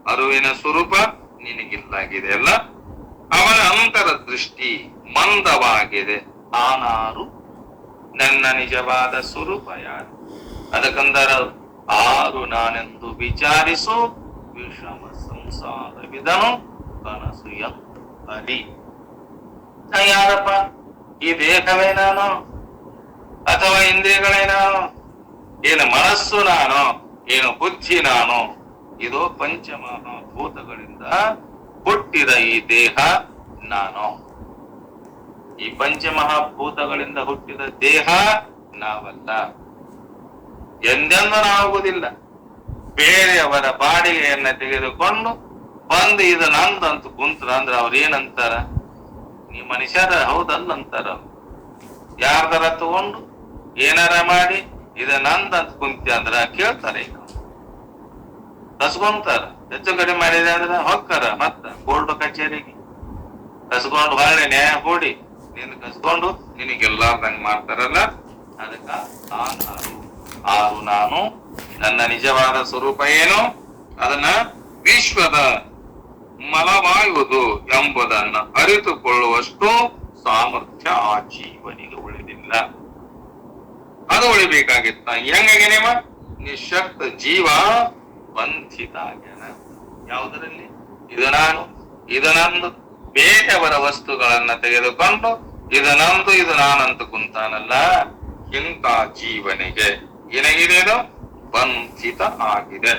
ಅರಿವಿನ ಸ್ವರೂಪ ನಿನಗಿಲ್ಲಾಗಿದೆ ಅಲ್ಲ. ಅವನ ಅಂತರ ದೃಷ್ಟಿ ಮಂದವಾಗಿದೆ. ಆನಾರು ನನ್ನ ನಿಜವಾದ ಸ್ವರೂಪ ಯಾರು? ಅದಕ್ಕಂದರ ಆರು ನಾನೆಂದು ವಿಚಾರಿಸು, ವಿಷಮ ಸಂಸಾರವಿದನು ಕನಸು ಎಂತ ಅಲಿ. ಯಾರಪ್ಪ? ಈ ದೇಹವೇ ನಾನು ಅಥವಾ ಇಂದ್ರಿಯಗಳೇ ನಾನು? ಏನು ಮನಸ್ಸು ನಾನು? ಏನು ಬುದ್ಧಿ ನಾನು? ಇದು ಪಂಚಮಹಾಭೂತಗಳಿಂದ ಹುಟ್ಟಿದ ಈ ದೇಹ ನಾನು. ಈ ಪಂಚಮಹಾಭೂತಗಳಿಂದ ಹುಟ್ಟಿದ ದೇಹ ನಾವಲ್ಲ. ಎಂದೆಂದೂ ನಾವುವುದಿಲ್ಲ. ಬೇರೆಯವರ ಬಾಡಿಗೆಯನ್ನ ತೆಗೆದುಕೊಂಡು ಬಂದು ಇದು ನಂದಂತ ಕುಂತ್ರ ಅಂದ್ರೆ ಅವ್ರ ಏನಂತಾರ? ನೀ ಮನುಷ್ಯರ ಹೌದಲ್ಲಂತಾರ. ಯಾರ್ದಾರ ತಗೊಂಡು ಏನಾರ ಮಾಡಿ ಇದ ನಂದಂತ ಕುಂತಿ ಅಂದ್ರ ಕೇಳ್ತಾರೆ, ಈಗ ಕಸ್ಕೊಂತಾರ. ಹೆಚ್ಚು ಕಡಿಮೆ ಮಾಡಿದೆ ಅಂದ್ರ ಹೊಕ್ಕಾರ ಮತ್ತ ಕೋರ್ಟ್ ಕಚೇರಿಗೆ ಕಸ್ಕೊಂಡು ಹೊಳ್ಳೆ ನ್ಯಾಯ ಹೂಡಿ ನಿನ್ ಕಸ್ಕೊಂಡು ನಿನಗೆಲ್ಲಾರ್ದಂಗ್ ಮಾಡ್ತಾರಲ್ಲ. ಅದಕ್ಕ ಆರು ನಾನು, ನನ್ನ ನಿಜವಾದ ಸ್ವರೂಪ ಏನು ಅದನ್ನ ವಿಶ್ವದ ಮಲವಾಯುವುದು ಎಂಬುದನ್ನ ಅರಿತುಕೊಳ್ಳುವಷ್ಟು ಸಾಮರ್ಥ್ಯ ಆ ಜೀವನಿಗೆ ಉಳಿದಿಲ್ಲ. ಅದು ಉಳಿಬೇಕಾಗಿತ್ತ. ಹೆಂಗಾಗೇನೇವ? ನಿಶಕ್ತ ಜೀವ ವಂಚಿತ ಆಗ್ಯಾನ. ಯಾವುದರಲ್ಲಿ? ಇದು ನಾನು, ಇದು ನಂದು. ಬೇರೆಯವರ ವಸ್ತುಗಳನ್ನ ತೆಗೆದುಕೊಂಡು ಇದು ನಂದು, ಇದು ನಾನಂತ ಕುಂತಾನಲ್ಲ. ಇಂಥ ಜೀವನಿಗೆ ಏನಾಗಿದೆ? ಇದು ವಂಚಿತ ಆಗಿದೆ.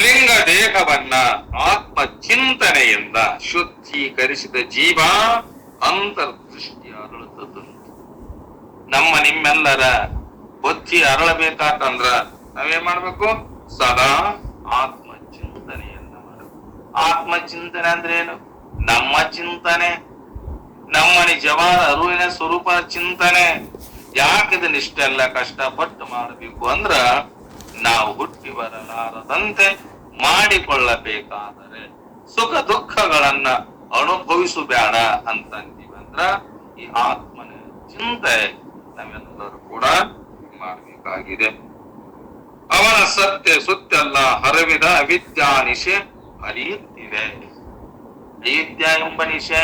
ಲಿಂಗ ದೇಹವನ್ನ ಆತ್ಮ ಚಿಂತನೆಯಿಂದ ಶುದ್ಧೀಕರಿಸಿದ ಜೀವ ಅಂತರ್ದೃಷ್ಟಿ ಅರಳುತ್ತದಂತೆ. ನಮ್ಮ ನಿಮ್ಮೆಲ್ಲರ ಬುದ್ಧಿ ಅರಳಬೇಕಾತಂದ್ರ ನಾವೇನ್ ಮಾಡ್ಬೇಕು? ಸದಾ ಆತ್ಮ ಚಿಂತನೆಯನ್ನ ಮಾಡಬೇಕು. ಆತ್ಮ ಚಿಂತನೆ ಅಂದ್ರೆ ಏನು? ನಮ್ಮ ಚಿಂತನೆ, ನಮ್ಮ ನಿಜವಾದ ಅರಿವಿನ ಸ್ವರೂಪ ಚಿಂತನೆ. ಯಾಕಿದನ್ನ ಇಷ್ಟೆಲ್ಲ ಕಷ್ಟಪಟ್ಟು ಮಾಡಬೇಕು ಅಂದ್ರ ನಾವು ಹುಟ್ಟಿ ಬರಲಾರದಂತೆ ಮಾಡಿಕೊಳ್ಳಬೇಕಾದರೆ ಸುಖ ದುಃಖಗಳನ್ನ ಅನುಭವಿಸಬೇಡ ಅಂತಂತೀವಂದ್ರ ಈ ಆತ್ಮನ ಚಿಂತೆ ನಾವೆಲ್ಲರೂ ಕೂಡ ಮಾಡಬೇಕಾಗಿದೆ. ಅವನ ಸತ್ಯ ಸುತ್ತೆಲ್ಲ ಹರವಿದ ಅವಿದ್ಯಾ ನಿಶೆ ಹರಿಯುತ್ತಿದೆ. ಅವಿದ್ಯಾ ಎಂಬ ನಿಶೆ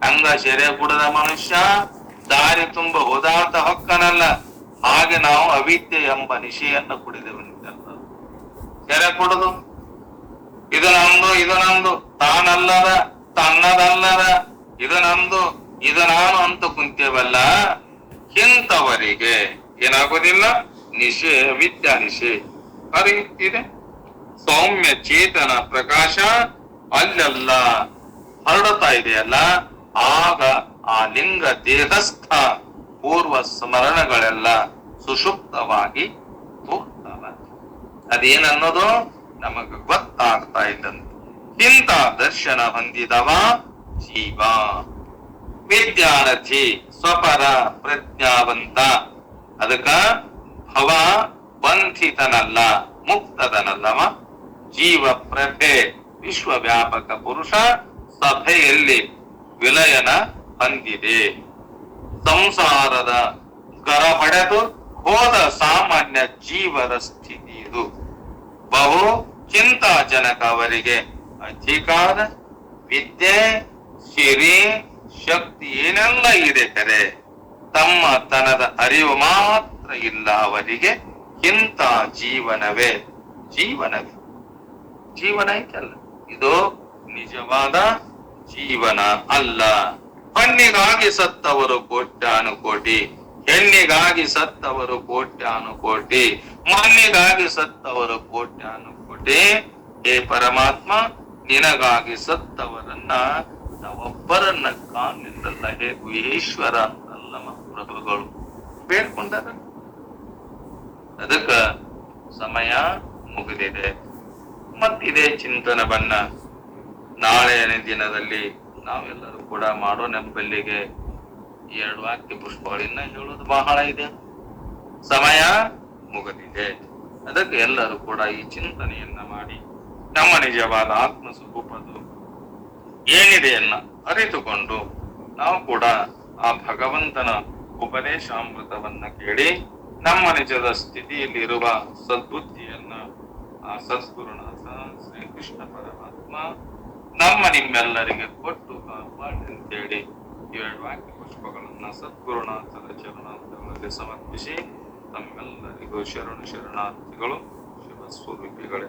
ಹಂಗ ಸೆರೆ ಕುಡದ ಮನುಷ್ಯ ದಾರಿ ತುಂಬ ಹೋದಾಟ ಹೊಕ್ಕನಲ್ಲ. ಹಾಗೆ ನಾವು ಅವಿದ್ಯೆ ಎಂಬ ನಿಶೆಯನ್ನ ಕುಡಿದೆವಂತೆಲ್ಲ ಸೆರೆ ಕುಡಿದು ಇದು ನಮ್ದು, ಇದು ನಂದು, ತಾನಲ್ಲದ ತನ್ನದಲ್ಲದ, ಇದು ನಂದು, ಇದು ನಾನು ಅಂತ ಕುಂತೇವಲ್ಲ. ಇಂಥವರಿಗೆ ಏನಾಗೋದಿಲ್ಲ? ನಿಶೆ, ವಿದ್ಯಾ ನಿಶೆ ಹರಿಯುತ್ತಿದೆ. ಸೌಮ್ಯ ಚೇತನ ಪ್ರಕಾಶ ಅಲ್ಲೆಲ್ಲ ಹರಡುತ್ತಾ ಇದೆಯಲ್ಲ, ಆಗ ಆ ಲಿಂಗ ದೇಹಸ್ಥ ಪೂರ್ವ ಸ್ಮರಣಗಳೆಲ್ಲ ಸುಷುಪ್ತವಾಗಿ ಹೋಗ್ತವೆ. ಅದೇನನ್ನೋದು ನಮಗ ಗೊತ್ತಾಗ್ತಾ ಇದ್ದಂತೆ. ಇಂಥ ದರ್ಶನ ಹೊಂದಿದವ ಜೀವ ವಿದ್ಯಾರ್ಥಿ ಸ್ವಪರ ಪ್ರಜ್ಞಾವಂತ. ಅದಕ್ಕ ಭವ ಬಂಧಿತನಲ್ಲ, ಮುಕ್ತದನಲ್ಲವ. ಜೀವ ಪ್ರಭೆ ವಿಶ್ವವ್ಯಾಪಕ ಪುರುಷ ಸಭೆಯಲ್ಲಿ ವಿಲಯನ ಹೊಂದಿದೆ. ಸಂಸಾರದ ಗರ ಹೊಡೆದು ಹೋದ ಸಾಮಾನ್ಯ ಜೀವರ ಸ್ಥಿತಿ ಇದು. ಬಹು ಚಿಂತಾಜನಕ. ಅವರಿಗೆ ಅಧಿಕಾರ, ವಿದ್ಯೆ, ಸಿರಿ, ಶಕ್ತಿ ಏನೆಲ್ಲ ಇದೆ ಕರೆ, ತಮ್ಮ ತನದ ಅರಿವು ಮಾತ್ರ ಇಲ್ಲ ಅವರಿಗೆ. ಇಂಥ ಜೀವನವೇ ಜೀವನ ಐತಲ್ಲ, ಇದು ನಿಜವಾದ ಜೀವನ ಅಲ್ಲ. ಹಣ್ಣಿಗಾಗಿ ಸತ್ತವರು ಕೋಟ್ಯಾನುಕೋಟಿ, ಹೆಣ್ಣಿಗಾಗಿ ಸತ್ತವರು ಕೋಟ್ಯಾನುಕೋಟಿ, ಮಣ್ಣಿಗಾಗಿ ಸತ್ತವರು ಕೋಟ್ಯಾನುಕೋಟಿ. ಹೇ ಪರಮಾತ್ಮ, ನಿನಗಾಗಿ ಸತ್ತವರನ್ನ ನಾವೊಬ್ಬರನ್ನ ಕಾಣಲಿಲ್ಲಲ್ಲ. ಹೇ ಗುಹೇಶ್ವರ ಅಂತಲ್ಲ ಪ್ರಭುಗಳು ಬೇಡ್ಕೊಂಡಾರ. ಅದಕ್ಕ ಸಮಯ ಮುಗಿದಿದೆ. ಮತ್ತಿದೇ ಚಿಂತನವನ್ನ ನಾಳೆಯ ದಿನದಲ್ಲಿ ನಾವೆಲ್ಲರೂ ಕೂಡ ಮಾಡೋ ನೆಂಬಲ್ಲಿಗೆ 2 ವಾಕ್ಯ ಪುಷ್ಪಗಳಿನ್ನ ಹೇಳೋದು ಬಹಳ ಇದೆ. ಸಮಯ ಮುಗಿದಿದೆ. ಅದಕ್ಕೆ ಎಲ್ಲರೂ ಕೂಡ ಈ ಚಿಂತನೆಯನ್ನ ಮಾಡಿ ನಮ್ಮ ನಿಜವಾದ ಆತ್ಮ ಸ್ವರೂಪದು ಏನಿದೆಯನ್ನ ಅರಿತುಕೊಂಡು ನಾವು ಕೂಡ ಆ ಭಗವಂತನ ಉಪದೇಶಾಮೃತವನ್ನ ಕೇಳಿ ನಮ್ಮ ನಿಜದ ಸ್ಥಿತಿಯಲ್ಲಿರುವ ಸದ್ಬುದ್ಧಿಯನ್ನ ಆ ಸದ್ಗುರುನಾಥ ಶ್ರೀಕೃಷ್ಣ ಪರಮಾತ್ಮ ನಮ್ಮ ನಿಮ್ಮೆಲ್ಲರಿಗೆ ಕೊಟ್ಟು ಕಾಪಾಡಿ ಅಂತೇಳಿ 2 ವಾಕ್ಯ ಪುಷ್ಪಗಳನ್ನ ಸದ್ಗುರುನಾಥರ ಚರಣಾರ್ಥಗಳಲ್ಲಿ ಸಮರ್ಪಿಸಿ ತಮ್ಮೆಲ್ಲರಿಗೂ ಶರಣಾರ್ಥಿಗಳು, ಶುಭ ಸ್ವರೂಪಿಗಳೇ.